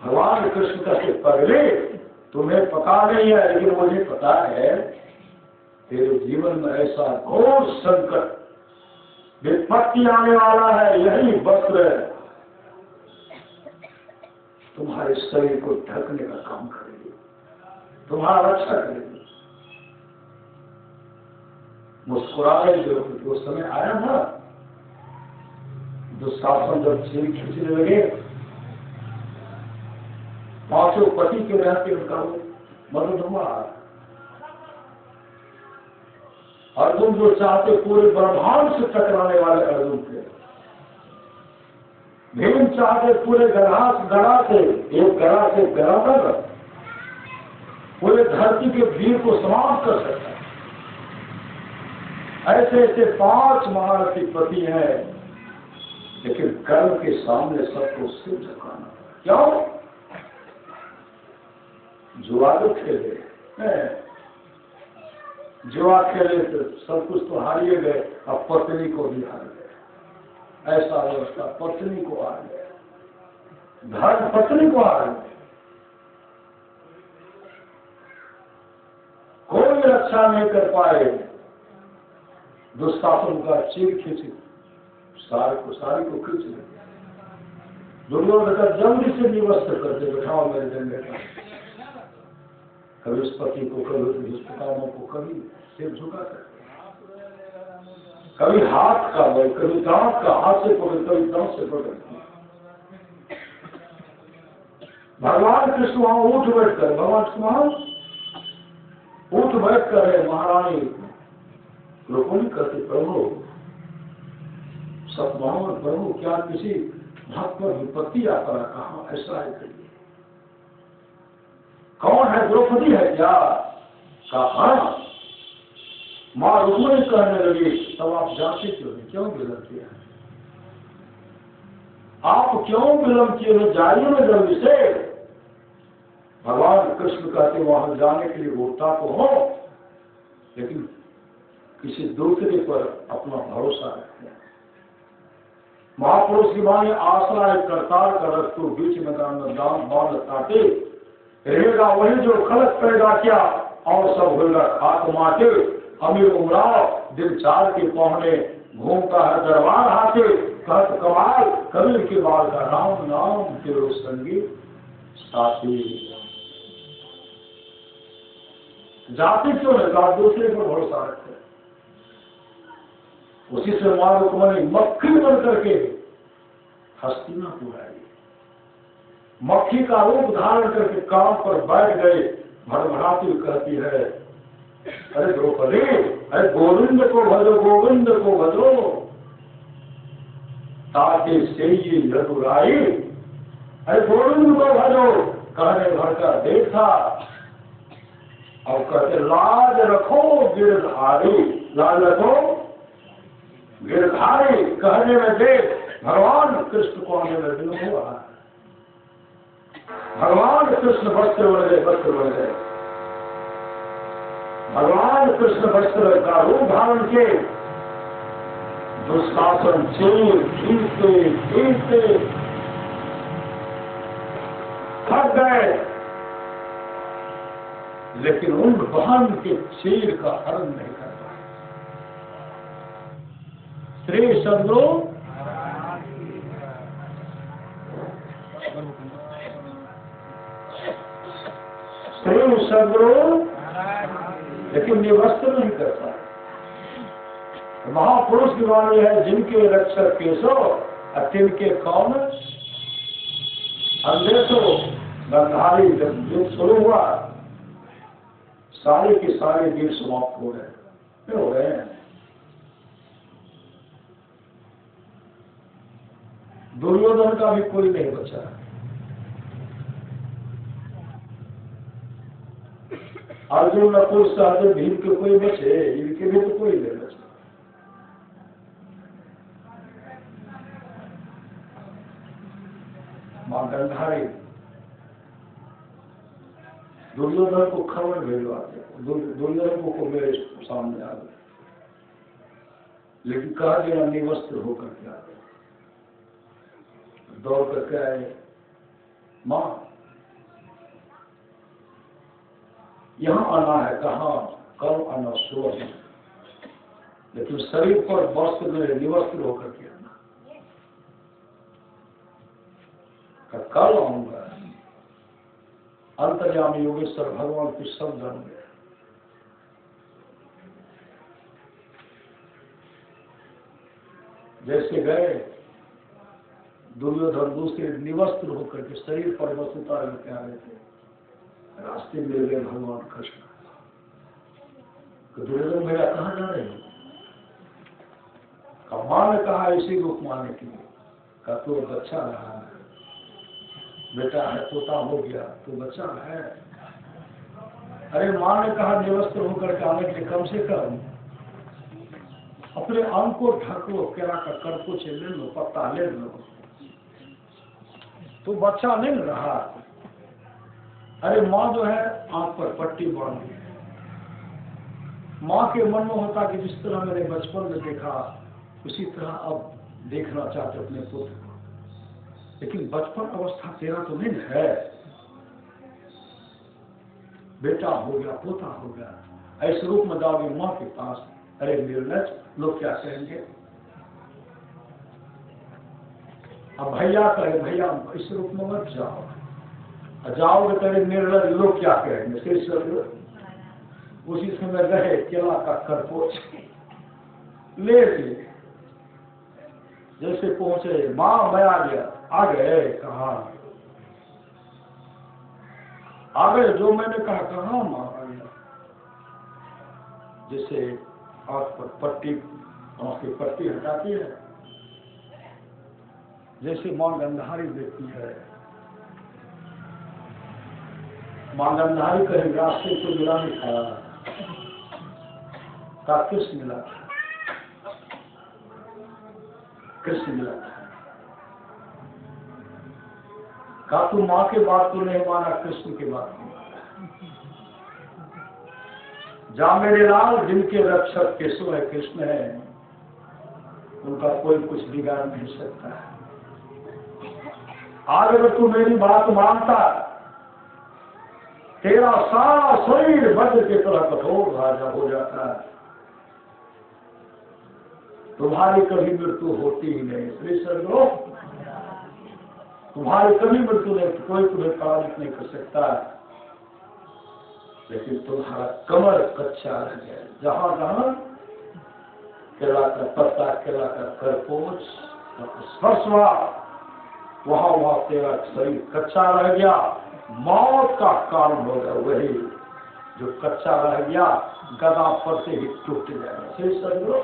A: भगवान कृष्ण का से पहले तुम्हें पता नहीं है, लेकिन मुझे पता है तेरे जीवन में ऐसा घोर संकट विपत्ति आने वाला है, यही वस्त्र तुम्हारे शरीर को ढकने का काम करेगी, तुम्हारा रक्षा करेगी। मुस्कुराए जो वो समय आया था, दुशासन जब छीन खींचने लगे, 5 पति के रहते उनका मदद हुआ। अर्जुन जो चाहते पूरे ब्रह्मांड से टकराने वाले अर्जुन थे। भीम चाहते पूरे गड़ा से एक गड़ा से गड़ा तक पूरे धरती के वीर को समाप्त कर सकता है। ऐसे ऐसे 5 महारथी पति हैं, लेकिन कर्म के सामने सबको सिर झुकाना। क्यों? जुआ तो खेले, जुआ खेले तो सब कुछ तो हारिए गए, अब पत्नी को भी हार गए। ऐसा व्यवस्था, पत्नी को हार गए, धर्म पत्नी को हार गए, कोई रक्षा नहीं कर पाए। दुशासन का चीर खींच सारी को खींच ले। दुर्योधन का जल्दी से निवस्त्र करते, बैठाओ मेरे जंगे का। कभी उस पति को, कभी दुष्पकामों को, कभी सिर झुका कर, कभी हाथ का बल, कभी दांत का, हाथ से पकड़, कभी दांत से पकड़। भगवान कृष्ण वहां उठ बैठकर, भगवान कृष्ण वहां उठ बैठ कर महारानी रुक्मिणी करते, प्रभु सतभावन प्रभु, क्या किसी भक्त पर विपत्ति आ पड़ा? कहा ऐसा है? करिए कौन है? द्रौपदी है क्या? कहा मां रुक्मिणी कहने लगी, तब आप जाते क्यों नहीं? क्यों विलंब किया? आप क्यों विलंब किए? जाइए ना जल्दी से। भगवान कृष्ण कहते वहां जाने के लिए होता तो हो, लेकिन किसी दूसरे पर अपना भरोसा रखते हैं। महापुरुष की वाणी आशा एक करतार का रख तो बीच में दान बांध काटे, रहेगा वही जो खलक पैदा किया, और सब होगा खाक माटे। अमीर उमराव दिन चार के पहुने, घूमता है दरबार हाथे, कहत कमाल कबीर के बाल का राम नाम तेरो संगी साथी। जाति क्यों है? कहा दूसरे पर भरोसा रखते। उसी से मां रुक्मिणी मक्खी बन करके हस्तिनापुर आई। मक्खी का रूप धारण करके काम पर बैठ गए। भड़बड़ाती कहती है, अरे द्रौपदी, अरे गोविंद को भजो, गोविंद को भजो, ताकि से ये लदुराई। अरे गोविंद को भजो, कहने भर का देखा और कहते लाज रखो गिरधारी, लाज रखो गिरधारी। कहने में देख भगवान कृष्ण को आने में दिन हुआ। भगवान कृष्ण वस्त्र बन गए, वस्त्र बन गए। भगवान कृष्ण वस्त्र का रूप धारण के दुशासन चीर खींचते खींचते थक गए, लेकिन उन बहन के चीर का हरण नहीं कर पाए। श्री चंद्रो श्री चंद्रो, लेकिन निवस्त्र नहीं कर पाए। महापुरुष की वाणी है, जिनके रक्षक केशो तिनके कौन अंधेशो। गंधारी जब युद्ध शुरू हुआ, सारे के सारे वीर समाप्त हो गए, क्यों हो गए? दुर्योधन का भी कोई नहीं बचा। अर्जुन नकुल सहदेव भीम के कोई बचे? इनके भी तो कोई नहीं बचे। मां गंधारी दुर्योधन को खबर भेजवाते, दुर्योधन को मेरे सामने आ गए, लेकिन कहा गया निवस्त्र होकर के आ गए। दौड़ करके आए, मां यहां आना है। कहा कल आना, सुबह, लेकिन शरीर पर वस्त्र में निवस्त्र होकर के आना। कल आऊंगा। अंतर्यामी योगेश्वर भगवान की सब जान गए। जैसे गए दुर्योधन दूसरे निवस्त्र होकर के शरीर पर वस्त्र उतार के आ रहे थे, रास्ते में गए भगवान कृष्ण। तो दुर्योधन भैया कहाँ जा रहे हो? मां ने कहा इसी रूप माने के लिए। का तो बच्चा रहा है, बेटा है, पोता हो गया तो बच्चा है। अरे मां ने कहा निवस्त्र होकर के आने के कम से कम अपने अंग को ढक लो, केरा का करकुच ले लो, पत्ता ले लो, तो बच्चा नहीं रहा। अरे माँ जो है आंख पर पट्टी बांध दी। माँ के मन में होता कि जिस तरह मैंने बचपन में देखा उसी तरह अब देखना चाहते अपने पुत्र को, लेकिन बचपन अवस्था तेरा तो नहीं है। बेटा हो गया, पोता हो गया, ऐसे रूप में जाओगे माँ के पास। अरे निर्लज, लोग क्या कहेंगे? अब भैया कहे भैया इस रूप में मत जाओ, जाओगे तेरे निर्लज लोग क्या कहेंगे। शेष उसी समय रहे केला का करपोच ले लिए, जैसे पहुंचे माँ मैं आ गया, आ गए कहा आ गए, जो मैंने कहा कहाँ माँ आ गया। जैसे आँख पर पट्टी, आँख की पट्टी हटाती है, जैसे माँ गंधारी देती है। माँ गंधारी कहीं रास्ते को मिला नहीं खाया का कृष्ण मिला, कृष्ण मिला का तू माँ के बात को नहीं माना, कृष्ण की बात को जा मेरे लाल, जिनके रक्षक केशव है कृष्ण है, उनका कोई कुछ बिगाड़ नहीं सकता है। आज अगर तू मेरी बात मानता, तेरा सारा शरीर वज्र की तरह कठोर राजा हो जाता है, तुम्हारी कभी मृत्यु होती ही नहीं। श्री सर्वो तुम्हारी कभी मृत्यु नहीं, कोई तुम्हें पराजित नहीं कर सकता, लेकिन तुम्हारा कमर कच्चा रह गया। जहां जहां केला का पत्ता, केला का करपोच स्पर्श हुआ, वहां वहां तेरा शरीर कच्चा रह गया, मौत का कारण हो गया। वही जो कच्चा रह गया गदा पर से ही टूट जाएगा। श्री सर्वो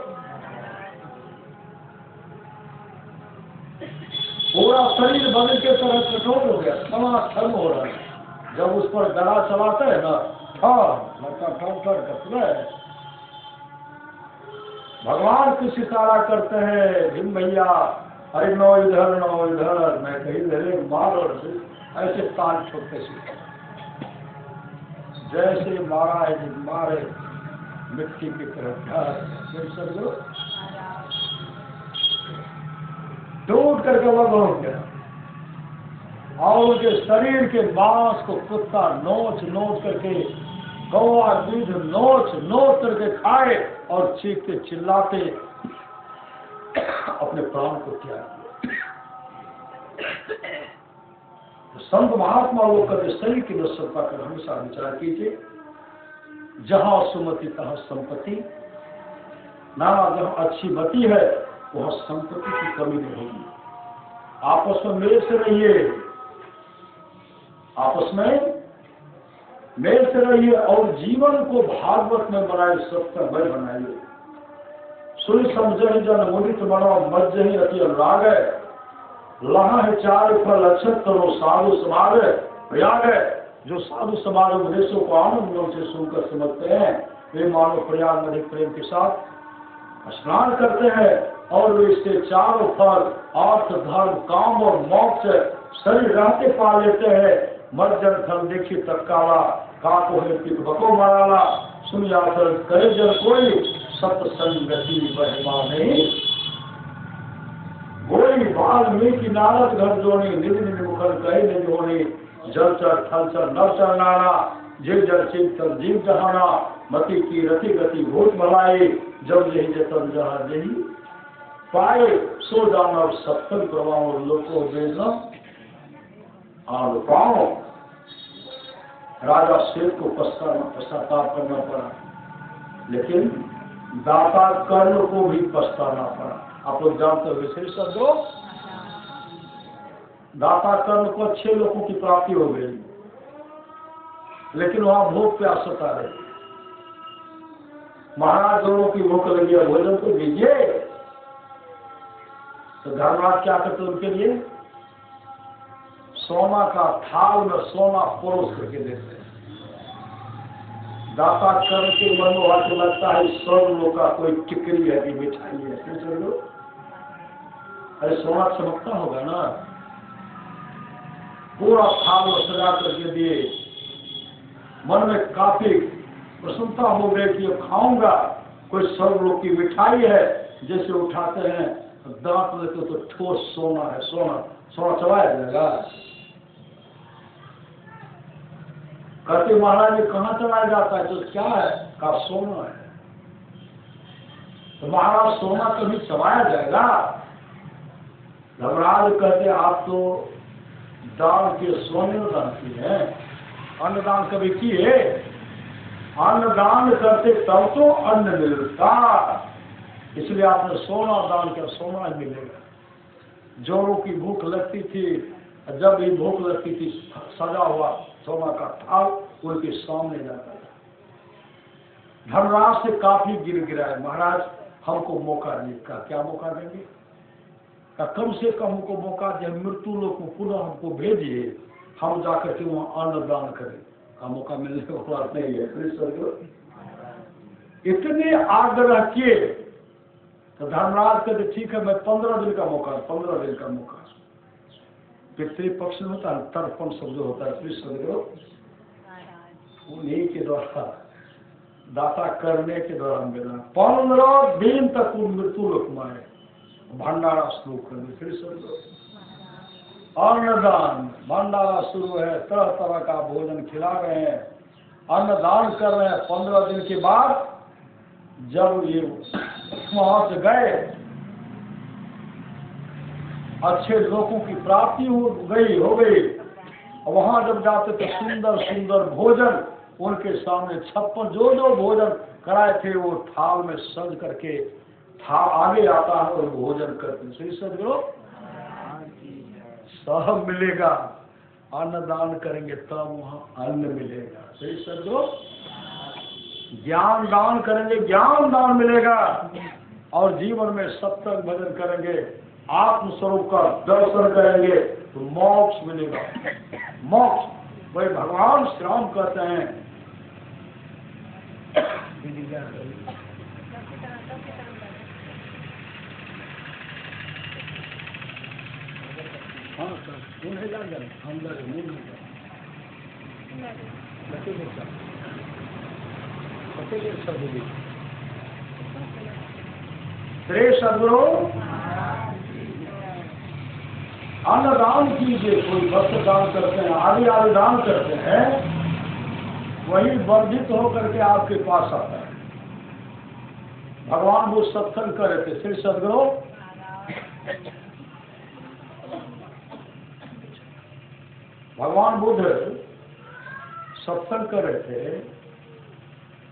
A: पूरा शरीर बदल के तरह कठोर हो गया, समाक्षम हो रहा है। जब उस पर गला चलाते हैं ना, लड़का ठर करते हैं, भगवान की सितारा करते हैं, भीम भैया अरे नो इधर मैं कहीं ले मार, और ऐसे ताल छोड़ते सीखे, जैसे मारा है मारे मिट्टी की तरफ टूट करके वह हो गया, और उनके शरीर के मांस को कुत्ता नोच नोच करके, कौवा दूध नोच नोच करके खाए, और चीखते चिल्लाते अपने प्राण को त्याग दिया। तो संत महात्मा लोग कभी शरीर की नश्वरता कर हमेशा विचार कीजिए। जहां सुमति तहां संपत्ति, ना जहां अच्छी मति है वहां संपत्ति की कमी नहीं होगी। आपस में मेल से रहिए, आपस में मेल से रहिए, और जीवन को भागवत में बनाए, सत्संगमय बनाइए। सुनि समझहि जन मुदित मनो मज्जहि अति अनुराग है, लहा है चार फल अक्षत करो साधु समाग प्रयाग है। जो साधु समाज उपदेशों को आनंद से सुनकर समझते हैं, वे मानो प्रयाग में प्रेम के साथ स्नान करते हैं, और वे इसके चारों फल अर्थ धर्म काम और मोक्ष शरीर रहते पा लेते हैं। मर्जन फल देखी तत्काला, काको है पिक बको माराला, सुन जाकर करे जन कोई, सत्संगति महिमा नहीं गोई। वाल्मीकि नारद घर जोनी, निज निज मुखर कहे निज होनी, जल चर थल चर नर चर नाना, जीव जल चित कर जीव जहाना, मति की रति गति भूत भलाई, जब यही जतन जहाँ यही पाए, सो दानव सत्संग प्रभाव लोको वेदना आलो पाओ। राजा शेर को पश्चाताप करना पड़ा, लेकिन दाता कर्ण को भी पछताना पड़ा। आप लोग जानते हो विशेष शब्दों, दाता कर्ण को 6 लोगों की प्राप्ति हो गई, लेकिन वहां भूख प्यास सता रही। महाराज दोनों की भूख लगी है, भोजन तो दीजिए। तो धर्मराज क्या करते उनके लिए, सोना का थाल में सोना परोस करके देते हैं। दाता कर्ण के मन में वाक्य लगता है सब लोग का कोई टिकरी है कि मिठाई है। अरे सोना चमकता होगा ना, पूरा थाल में सजा करके दिए। मन में काफी प्रसन्नता हो गई कि ये खाऊंगा, कोई सब लोग की मिठाई है। जैसे उठाते हैं दांत लेते तो ठोस सोना है, सोना सोना चबाया जाएगा। कहते महाराज ये कहाँ चलाया जाता है, तो क्या है, का सोना है। तो महाराज सोना कभी चबाया जाएगा, धर्मराज कहते आप तो दान के सोने दान किए हैं, अन्नदान कभी किए? अन्नदान करते तब तो अन्न मिलता, इसलिए आपने सोना दान किया, सोना ही मिलेगा। जोरों की भूख लगती थी, जब भी भूख लगती थी सजा हुआ सोना का थाल उनके सामने जाता था। धर्मराज से काफी गिर गिराए, महाराज हमको मौका नहीं। का क्या मौका देंगे? का कम से कम हमको मौका दे, मृत्यु लोग को पुनः हमको भेजिए, हम जाकर के वहां अन्नदान करें। का मौका मिलने को बात नहीं है। इतने आग्रह किए तो धर्मराज कहते ठीक है, मैं 15 दिन का मौका, 15 दिन का मौका। पितृपक्ष में होता है तर्पण शब्द होता है, उन्हीं के द्वारा दाता करने के द्वारा मिला। 15 दिन तक वो मृत्यु लोक में आए, भंडारा शुरू कर दिया। फिर सब अन्नदान भंडारा शुरू है, तरह तरह का भोजन खिला रहे हैं, अन्नदान कर रहे हैं। 15 दिन के बाद जब ये वहां से गए, अच्छे लोगों की प्राप्ति हो गई। वहां जब जाते तो सुंदर सुंदर भोजन उनके सामने 56 जो भोजन कराए थे वो थाल में सज करके था आगे आता है और भोजन करते। सही सदगुरु सब मिलेगा, अन्नदान करेंगे तब वहां अन्न मिलेगा। सही सदगुरु ज्ञान दान करेंगे, ज्ञान दान मिलेगा, और जीवन में सत्संग भजन करेंगे, आत्मस्वरूप का दर्शन करेंगे तो मोक्ष मिलेगा। मोक्ष वही भगवान श्री राम कहते हैं। हाँ सर, उन्हें जान जाए हम श्री सदगुरु अन्नदान कीजिए। कोई वस्त्र दान करते हैं, आदि आदि दान करते हैं, वही वर्धित होकर के आपके पास आता है। भगवान वो सत्संग कर रहे थे। श्री सदगुरु भगवान बुद्ध सत्संग कर रहे थे।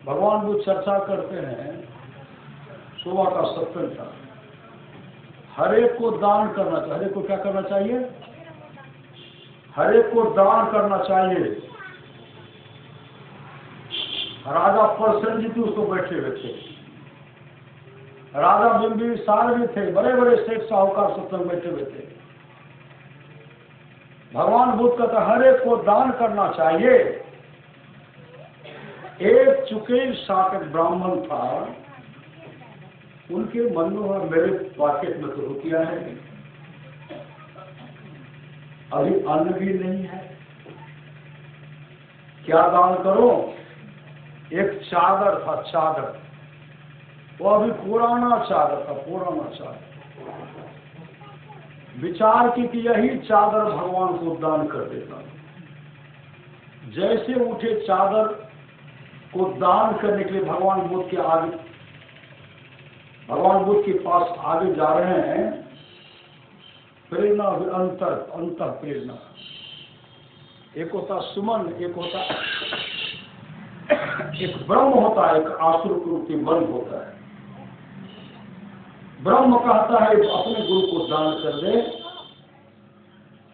A: भगवान बुद्ध चर्चा करते हैं, सुबह का सत्संग था। हर एक को दान करना चाहिए। हर एक को क्या करना चाहिए? हर एक को दान करना चाहिए। राजा परसेंजीत उसको बैठे हुए थे, राजा बिंबिसार भी थे, बड़े बड़े सेठ साहूकार सत्संग बैठे हुए थे। भगवान बुद्ध कहता हर एक को दान करना चाहिए। एक चुकेल साकट ब्राह्मण था, उनके मन में मेरे पॉकेट में तो रुपया है, अभी अन्न भी नहीं है, क्या दान करो? एक चादर था, चादर, वो अभी पुराना चादर था, पुराना चादर। विचार की कि यही चादर भगवान को दान कर देता। जैसे उठे चादर को दान करने के लिए भगवान बुद्ध के आगे, भगवान बुद्ध के पास आगे जा रहे हैं। प्रेरणा अंतर प्रेरणा, एक होता सुमन, एक होता एक ब्रह्म होता है, एक आसुर प्रवृत्ति मन होता है। ब्रह्म कहता है अपने गुरु को दान कर दे,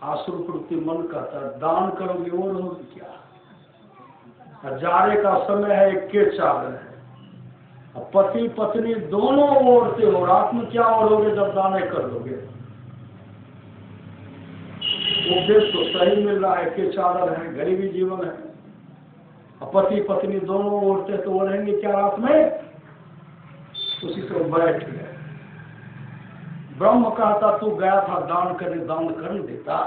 A: आसुर प्रवृत्ति मन कहता है दान करोगे वो लोग क्या? जाड़े का समय है, एक के चादर है, पति पत्नी दोनों ओढ़ते हो, रात में क्या ओढ़ोगे जब दाने कर लोगे? उपदेश तो सही मिल रहा है, के चादर है, गरीबी जीवन है, पति पत्नी दोनों ओढ़ते तो ओढ़ेंगे क्या रात में? उसी को बैठ गए। ब्रह्म कहता तू गया था दान करने, दान कर देता।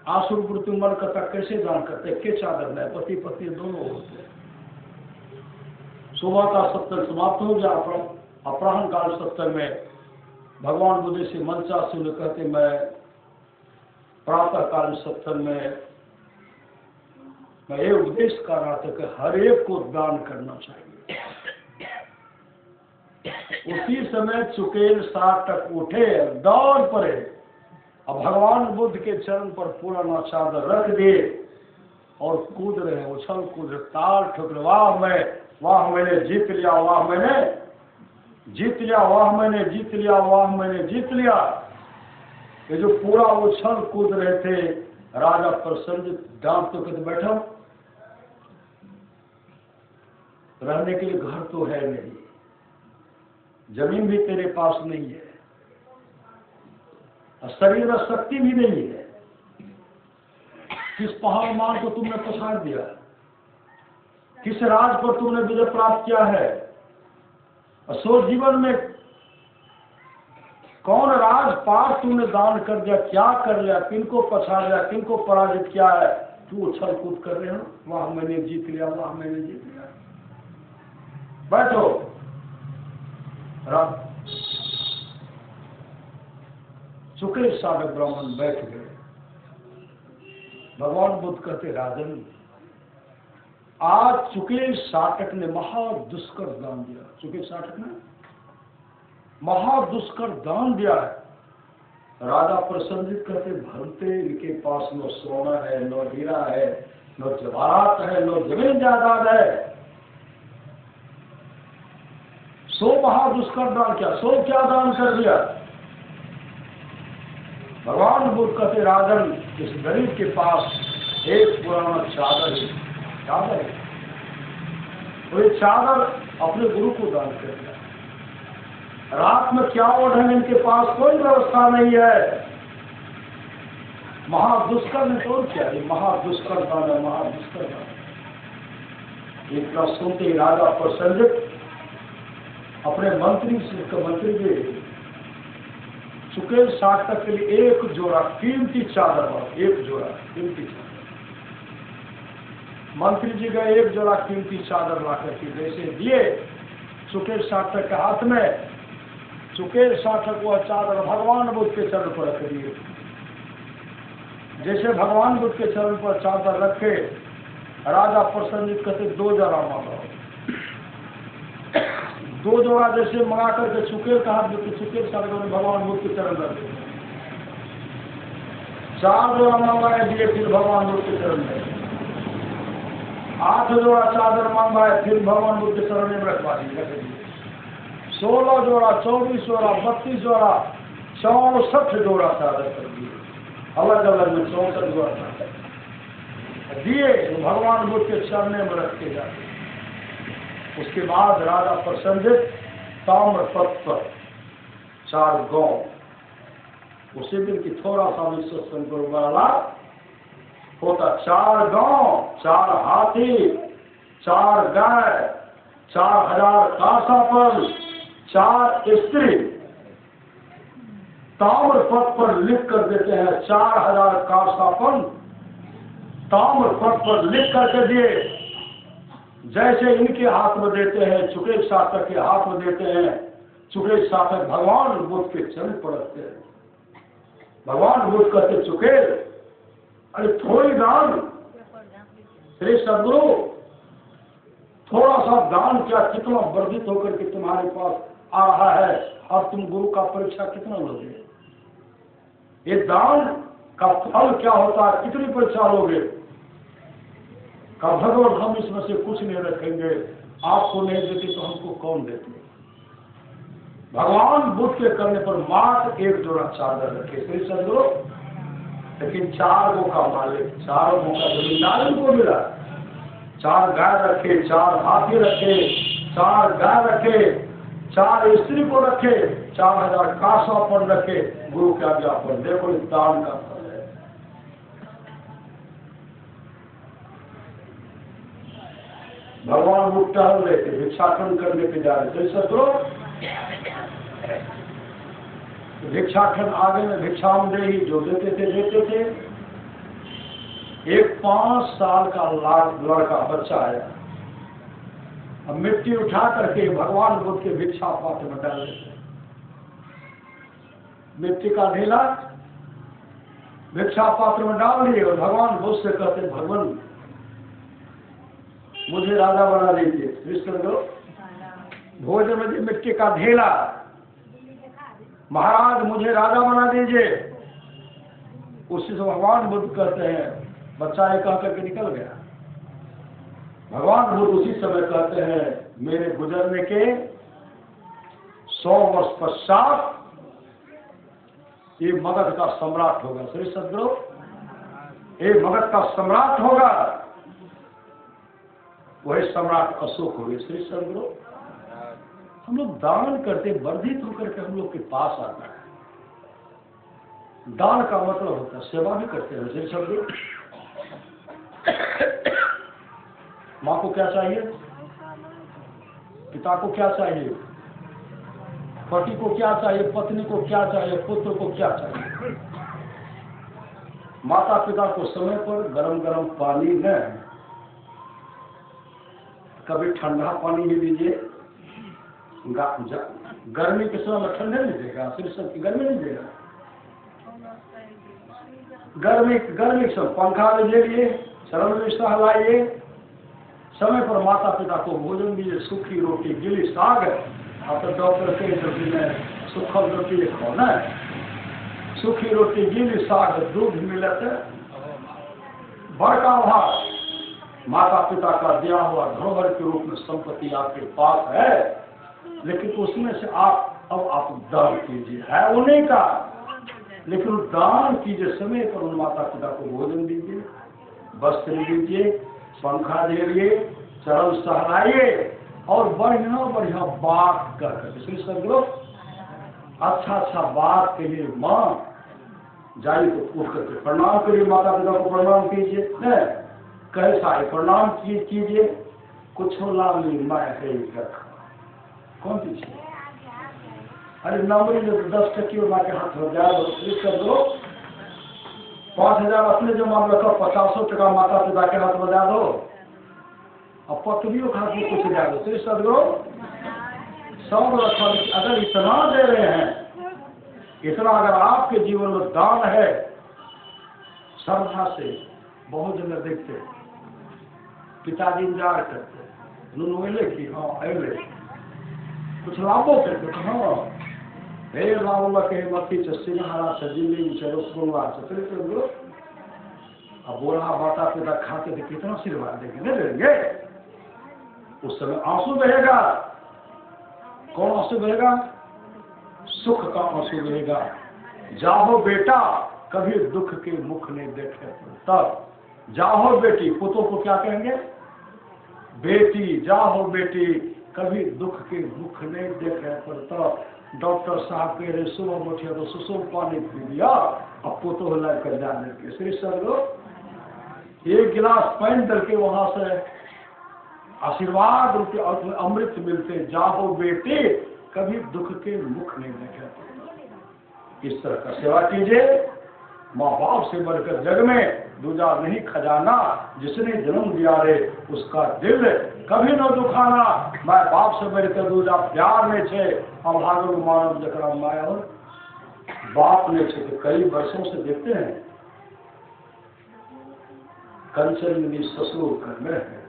A: आसुर वृत्ति मन कहता कैसे दान करते? के चादर में पति पत्नी दोनों ओढ़ते। सुबह का सत्संग समाप्त हो गया। अपराह्न काल सत्संग में भगवान बुद्ध से मंचा से कहते मैं प्रातः काल सत्संग में मैं ये उपदेश कर रहा था कि हर एक को दान करना चाहिए। उसी समय चुकेल साटक उठे, दौड़ पड़े। अब भगवान बुद्ध के चरण पर पुराना चादर रख दिए और कूद रहे हैं, उछल कूद, ताल ठोक रहे, वाह मैंने जीत लिया, वाह मैंने जीत लिया, वाह मैंने जीत लिया, वाह मैंने जीत लिया। ये जो पूरा उछल कूद रहे थे, राजा प्रसन्नजित डांट तो कहते बैठो, रहने के लिए घर तो है नहीं, जमीन भी तेरे पास नहीं है, शरीर में शक्ति भी नहीं है, किस पहाड़ मान को तुमने पछाड़ दिया, किस राज पर तुमने विजय प्राप्त किया है, असोर जीवन में कौन राजपाट तुमने दान कर दिया, क्या कर लिया, किनको पछाड़ लिया, किनको पराजित किया है, तू उछल कूद कर रहे हो, वाह मैंने जीत लिया, वाह मैंने जीत लिया। बैठो। चुके साधक ब्राह्मण बैठ गए। भगवान बुद्ध कहते, राजन आज चुके साटक ने महादुष्कर दान दिया। चुके साटक ने महादुष्कर दान दिया है। राजा प्रसन्नजित कहते, भरते इनके पास न सोना है, न हीरा है, न जवाहरात है, न जमीन जायदाद है, सो महादुष्कर दान किया, सो क्या दान कर दिया। भगवान बुद्ध कहते, राजन इस गरीब के पास एक पुराना चादर है, चादर है, तो ये चादर अपने गुरु को दान कर दिया। रात में क्या ओढ़ेंगे, इनके पास कोई व्यवस्था नहीं है। महादुष्कर ने तो क्या, ये महादुष्कर दान है, महादुष्कर दान। इतना सुनते ही राजा प्रसन्नजित अपने मंत्री के चुके साटक के लिए एक जोड़ा कीमती चादर बना, एक जोड़ा कीमती चादर। मंत्री जी गए, एक जोड़ा कीमती चादर ला करके जैसे दिए चुके साटक के हाथ में, चुके साटक वह चादर भगवान बुद्ध के चरण पर रख दिए। जैसे भगवान बुद्ध के चरण पर चादर रखे, राजा प्रसन्नजित कहते, दो जोड़ा मांगो। दो जोड़ा जैसे मंगा करके चुकेल का हाथ देते, चुकेल साटक ने भगवान बुद्ध के चरण रखे। चार जोड़ा मंगवाए दिए, फिर भगवान बुद्ध के चरण में। 8 जोड़ा चादर मंगवाए, फिर भगवान बुद्ध के चरण में रखवा दिए। 16 जोड़ा, 24 जोड़ा, 32 जोड़ा, 64 जोड़ा चादर कर दिए, अलग अलग में 64 जोड़ा चादर दिए, भगवान बुद्ध के चरण में रखे जाते। उसके बाद राजा प्रसन्नजित ताम्र पत्र पर 4 गौ, उसी दिन की थोड़ा सा भी सत्संग वाला होता, 4 गौ, 4 हाथी, 4 गाय, 4000 कासापन, 4 स्त्री ताम्र पत्र पर लिख कर देते हैं। 4000 कासापन ताम्र पत्र पर लिख करके दिए, जैसे इनके हाथ में देते हैं, चुके साटक के हाथ में देते हैं। चुके साटक भगवान बुद्ध के चरण पर रखते हैं। भगवान बुद्ध कहते, चुके अरे थोड़ी दान, श्री सदगुरु थोड़ा सा दान क्या, कितना वर्धित होकर के तुम्हारे पास आ रहा है, और तुम गुरु का परीक्षा कितना लोगे, ये दान का फल क्या होता है, कितनी परीक्षा लोगे। का भगवान हम इसमें से कुछ नहीं रखेंगे, आपको नहीं देते तो हमको कौन देते। भगवान बुद्ध के करने पर मात्र 1 जोड़ा चादर रखे श्री सदगुरु, लेकिन 4 गो का मालिक, 4 गो का जमींदार उनको मिला। 4 गाय रखे, 4 हाथी रखे, 4 गाय रखे, 4 स्त्री को रखे, 4000 कासापन रखे। गुरु के आज्ञा पर देखो इस दान का फल है। भगवान बुद्ध टहल रहे थे, भिक्षाटन करने के जा रहे थे। सदगुरु भिक्षाटन आगे में भिक्षाम दे ही जो देते थे। एक 5 साल का लड़का बच्चा आया, अब मिट्टी उठा करके भगवान बुद्ध के भिक्षा पात्र में डाल देते। मिट्टी का ढेला भिक्षा पात्र में डाल दिए और भगवान बुद्ध से कहते, भगवान मुझे राजा बना दीजिए। विष्णु भोजन में मिट्टी का ढेला, महाराज मुझे राजा बना दीजिए। उसी से भगवान बुद्ध कहते हैं, बच्चा ये कह करके निकल गया। भगवान बुद्ध उसी समय कहते हैं, मेरे गुजरने के 100 वर्ष पश्चात ये मगध का सम्राट होगा। श्री सद्गुरु, ये मगध का सम्राट होगा, वही सम्राट अशोक होंगे। श्री सद्गुरु, हम लोग दान करते, वर्धित होकर के हम लोग के पास आता है। दान का मतलब होता है सेवा भी करते हैं। श्री सद्गुरु, माँ को क्या चाहिए, पिता को क्या चाहिए, पति को क्या चाहिए, पत्नी को क्या चाहिए, पुत्र को क्या चाहिए। माता पिता को समय पर गरम गरम पानी न, कभी ठंडा पानी ही दीजिए। गर्मी के समय में ठंडे नहीं देगा, सिर्फ की गर्मी नहीं देगा। गर्मी के समय पंखा में दीजिए, शरण में सहलाइए। समय पर माता पिता को भोजन दीजिए, सूखी रोटी, गीली साग। अब तो डॉक्टर के में सूखल रोटी खाओ ना, सूखी रोटी, गीली साग, दूध मिलते, बड़का भाग माता पिता का दिया हुआ धरोहर के रूप में संपत्ति आपके पास है, लेकिन उसमें से आप दान कीजिए। है उन्हीं का, लेकिन दान कीजिए। समय पर उन माता पिता को भोजन दीजिए, वस्त्र दीजिए, पंखा दीजिए, चरण सहलाइए और बढ़िया बढ़िया बात कर करके। सदगुरु, अच्छा बात कहिए। माँ जाइए तो उठ करके प्रणाम करिए, माता पिता को प्रणाम कीजिए। कैसा है प्रणाम कीजिए, कुछ लाभ नहीं, मैं है कर कौन सी चीज। अरे नंबरी जो 10 टकी माँ के हाथ हो जाए कर दो, 5,000 अपने जो मान रखो, 50 टका माता पिता के हाथ बजा दो और पत्नियों के हाथ में कुछ दे दो। श्री सदगुरु, सब रखो। अगर इतना दे रहे हैं, इतना अगर आपके जीवन में दान है, श्रद्धा से, बहुत जगह देखते पिताजी इंतजार करते, नुनवेले की हाँ अले कुछ लाभो करते, हाँ हे रावल के मती सिंहारा जिंदगी चलो सुनवा। अब बोला माता पिता खाते थे, कितना आशीर्वाद देंगे, नहीं देंगे। उस समय आंसू बहेगा। कौन आंसू बहेगा? सुख का आंसू बहेगा। जाहो बेटा कभी दुख के मुख नहीं देखे, तब जाहो बेटी। पुतों को क्या कहेंगे? बेटी, जाहो बेटी कभी दुख के मुख नहीं देखे पर। तब डॉक्टर साहब कह रहे सुबह उठिया तो सुसुम पानी पी लिया, अब पुतों लेकर जाने के। श्री सदगुरु, एक गिलास पानी करके वहां से आशीर्वाद रूपी अमृत मिलते। जाहो बेटे कभी दुख के मुख नहीं देखे। इस तरह का सेवा कीजिए। माँ बाप से बढ़कर जग में दूजा नहीं खजाना, जिसने जन्म दिया रे उसका दिल कभी न दुखाना। मैं बाप से बढ़कर दूजा प्यार में छे, अभागल मानव जकरा माया बाप ने छे। तो कई वर्षों से देखते हैं कंचन ससुर कर में है,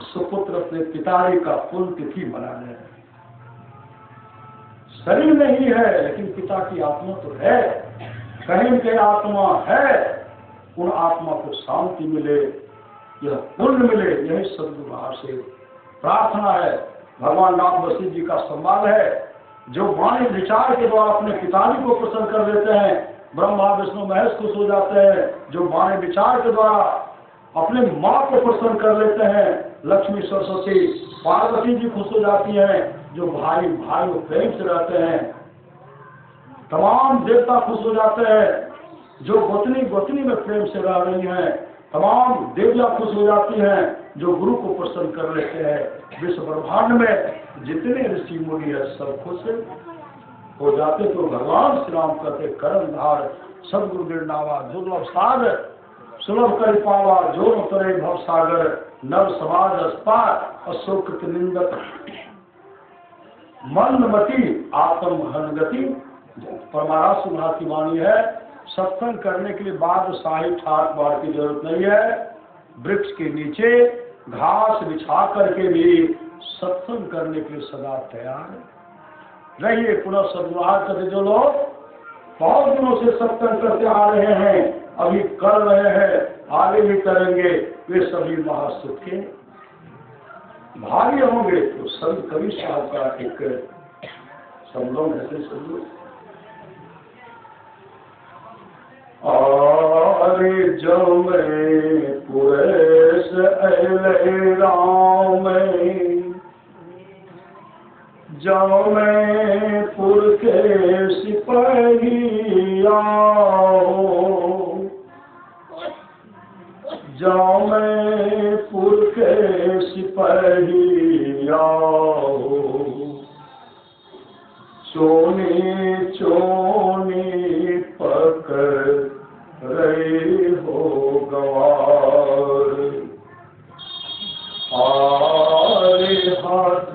A: सुपुत्र अपने पिताजी का पुण्य तिथि मना रहे हैं। शरीर नहीं है लेकिन पिता की आत्मा तो है, कहीं के आत्मा है। उन आत्मा को शांति मिले, यह पुण्य मिले, यही सदगुरु बाहर से प्रार्थना है। भगवान राम वशिष्ठ जी का संवाद है, जो वाणी विचार के द्वारा अपने पिताजी को प्रसन्न कर देते हैं, ब्रह्मा विष्णु महेश खुश हो जाते हैं। जो वाणी विचार के द्वारा अपने माँ को प्रसन्न कर लेते हैं, लक्ष्मी सरस्वती पार्वती जी खुश हो जाती हैं। जो भाई भाई को प्रेम से रहते हैं, तमाम देवता खुश हो जाते हैं। जो गोतनी गोतनी में प्रेम से रह रही हैं, तमाम देवियां खुश हो जाती हैं। जो गुरु को प्रसन्न कर लेते हैं, विश्व ब्रह्मांड में जितने ऋषि मुनि है सब खुश हो जाते। तो भगवान श्री राम कहते करम धार सदगुरु गिरनावा दुर्लभ सागर सुलभ कर पावा जो न तरे भव सागर नव समाज अस्पार अशोक निंदक मंदमती आत्म हनगति। परमारा सुभा की वाणी है। सत्संग करने के लिए बाद शाही ठाट बाढ़ की जरूरत नहीं है। वृक्ष के नीचे घास बिछा करके भी सत्संग करने के लिए सदा तैयार रहिए। पुनः सद्वार करते जो लोग बहुत दिनों से सत्संग करते आ रहे हैं, अभी कर रहे हैं, आगे भी करेंगे, वे सभी महासुख के भाग्य होंगे। तो संत कवि साहब का एक शब्दों ऐसे समझो, आरे जो मैं पुरेश अले राम, जो मैं पुर के सिपहिया, जो मैं पुर के सिपहिया, चोनी चोनी पकड़ रही हो गवार, आरे हाथ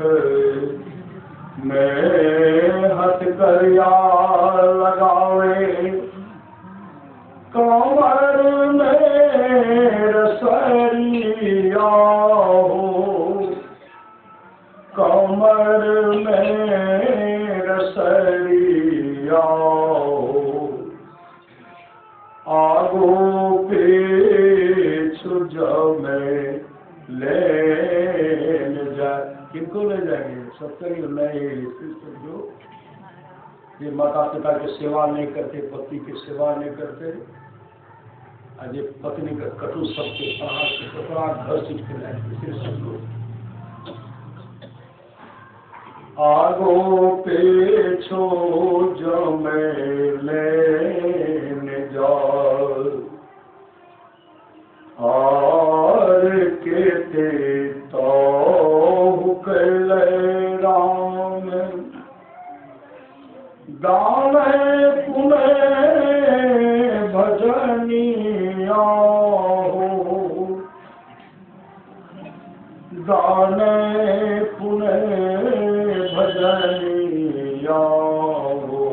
A: में हथकरिया लगावे, कमर में रसरिया हो, कमर में रसरिया हो, आगो पीछू जब में लेने जाए। किनको ले जाएंगे? सत्संग नहीं जो ये माता पिता की सेवा नहीं करते, पति की सेवा नहीं करते, आज ये पत्नी का कटु सबके कपड़ा घर सीट के लाए, सब लोग आगो पीछो जो मैं लेने जाओ, और कहते तो हुक्ले राम, दाने पुने भजनिया हो, दाने पुने भजनिया हो,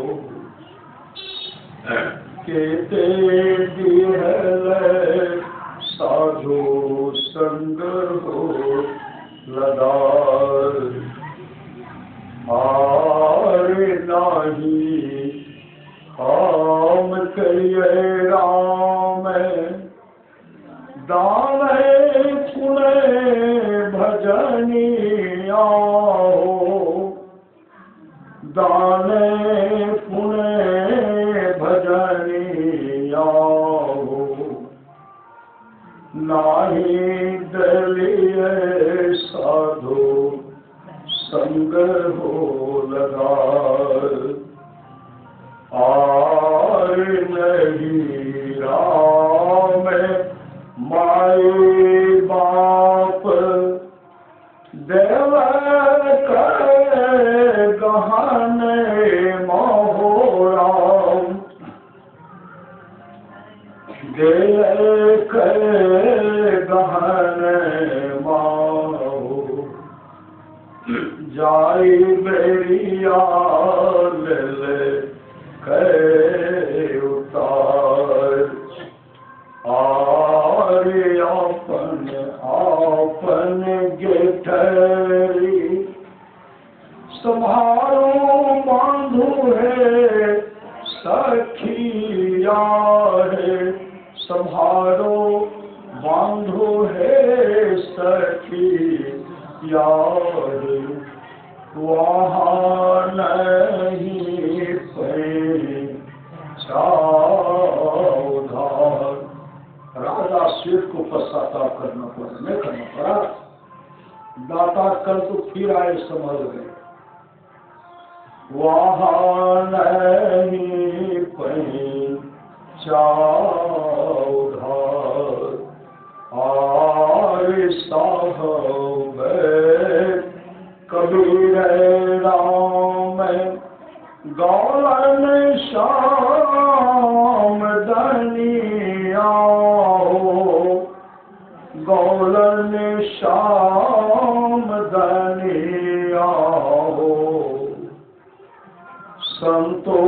A: केते दिहले साधु संग हो लदार, आरे नाही हम कहिए राम, दाने पुने भजनिया हो, दाने पुने भजनिया हो, नाही दलिए साधु संग हो लगार, आर नहीं राम माई बाप देव करे गहने मोहराम, दे करे गहने माहो, जाई बेरिया ले के उतार, आरे अपन अपन गेठरी संभारो बांधु है सखिया है, संभारो बांधो है सखिया है, वहाँ नहीं पे उधार। राजा शेठ को पश्चाताप करना पड़ा, नहीं करना पड़ा, दाता कल तो फिर आए संभल गए, वहाँ नहीं पे उधार, आरे साहब कबीर राम गौलन श्याम दनिया हो, गौलन श्याम दनिया हो, संतो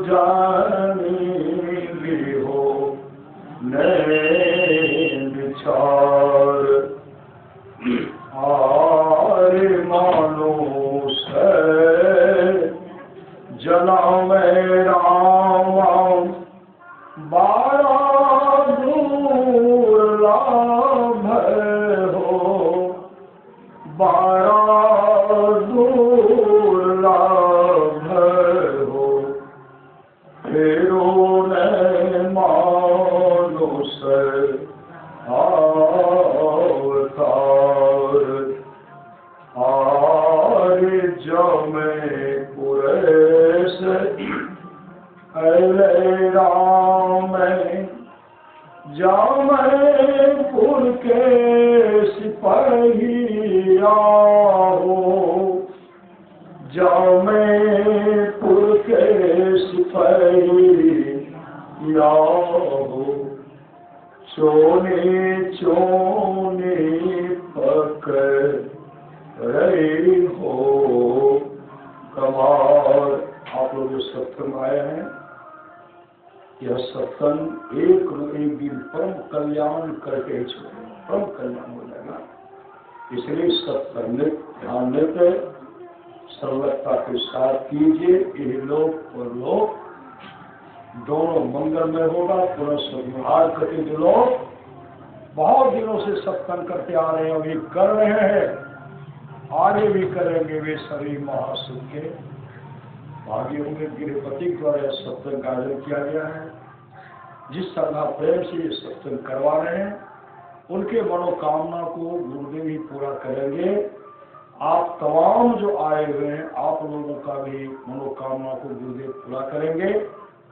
A: जानी लिहो नैन छार, आरे जामपुर के सिपहिया हो, जामपुर के सिपहिया हो, चोने चोने पकड़ रहे हो कमाल। आप लोग जो सत्संग आए हैं, यह सत्संग एक दिन परम कल्याण करके ही छोड़े, परम कल्याण हो जाएगा। इसलिए सत्संग में ध्यान देते सर्वता के साथ कीजिए। ये लोग और लोग दोनों मंगलमय होगा। पुनः संहार करके जो लोग बहुत दिनों से सत्संग करते आ रहे हैं, वे कर रहे हैं, आगे भी करेंगे, वे सभी महासुख के भागी होंगे। गृहपति द्वारा सत्संग का आयोजन किया गया है। जिस श्रद्धा प्रेम से ये सत्संग करवा रहे हैं, उनके मनोकामना को गुरुदेव ही पूरा करेंगे। आप तमाम जो आए हुए हैं, आप लोगों का भी मनोकामना को गुरुदेव पूरा करेंगे।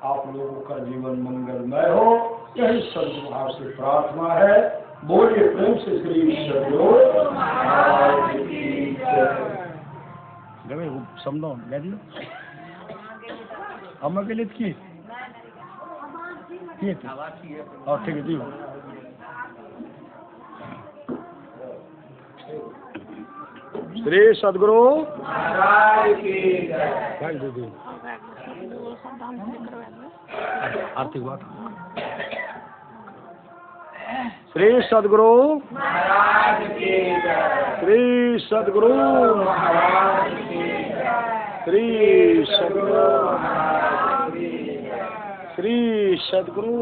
A: आप लोगों का जीवन मंगलमय हो, यही सद्भाव से प्रार्थना है। बोलिए प्रेम से श्री सद्गुरु महाराज की जय।
D: समझो लैदी अम्मा के लिए की और ठीक है दियो। श्री सद्गुरु महाराज की जय। आर्थिक बात। श्री सद्गुरु महाराज की जय। श्री सद्गुरु महाराज की जय। श्री सद्गुरु महाराज की जय। श्री सद्गुरु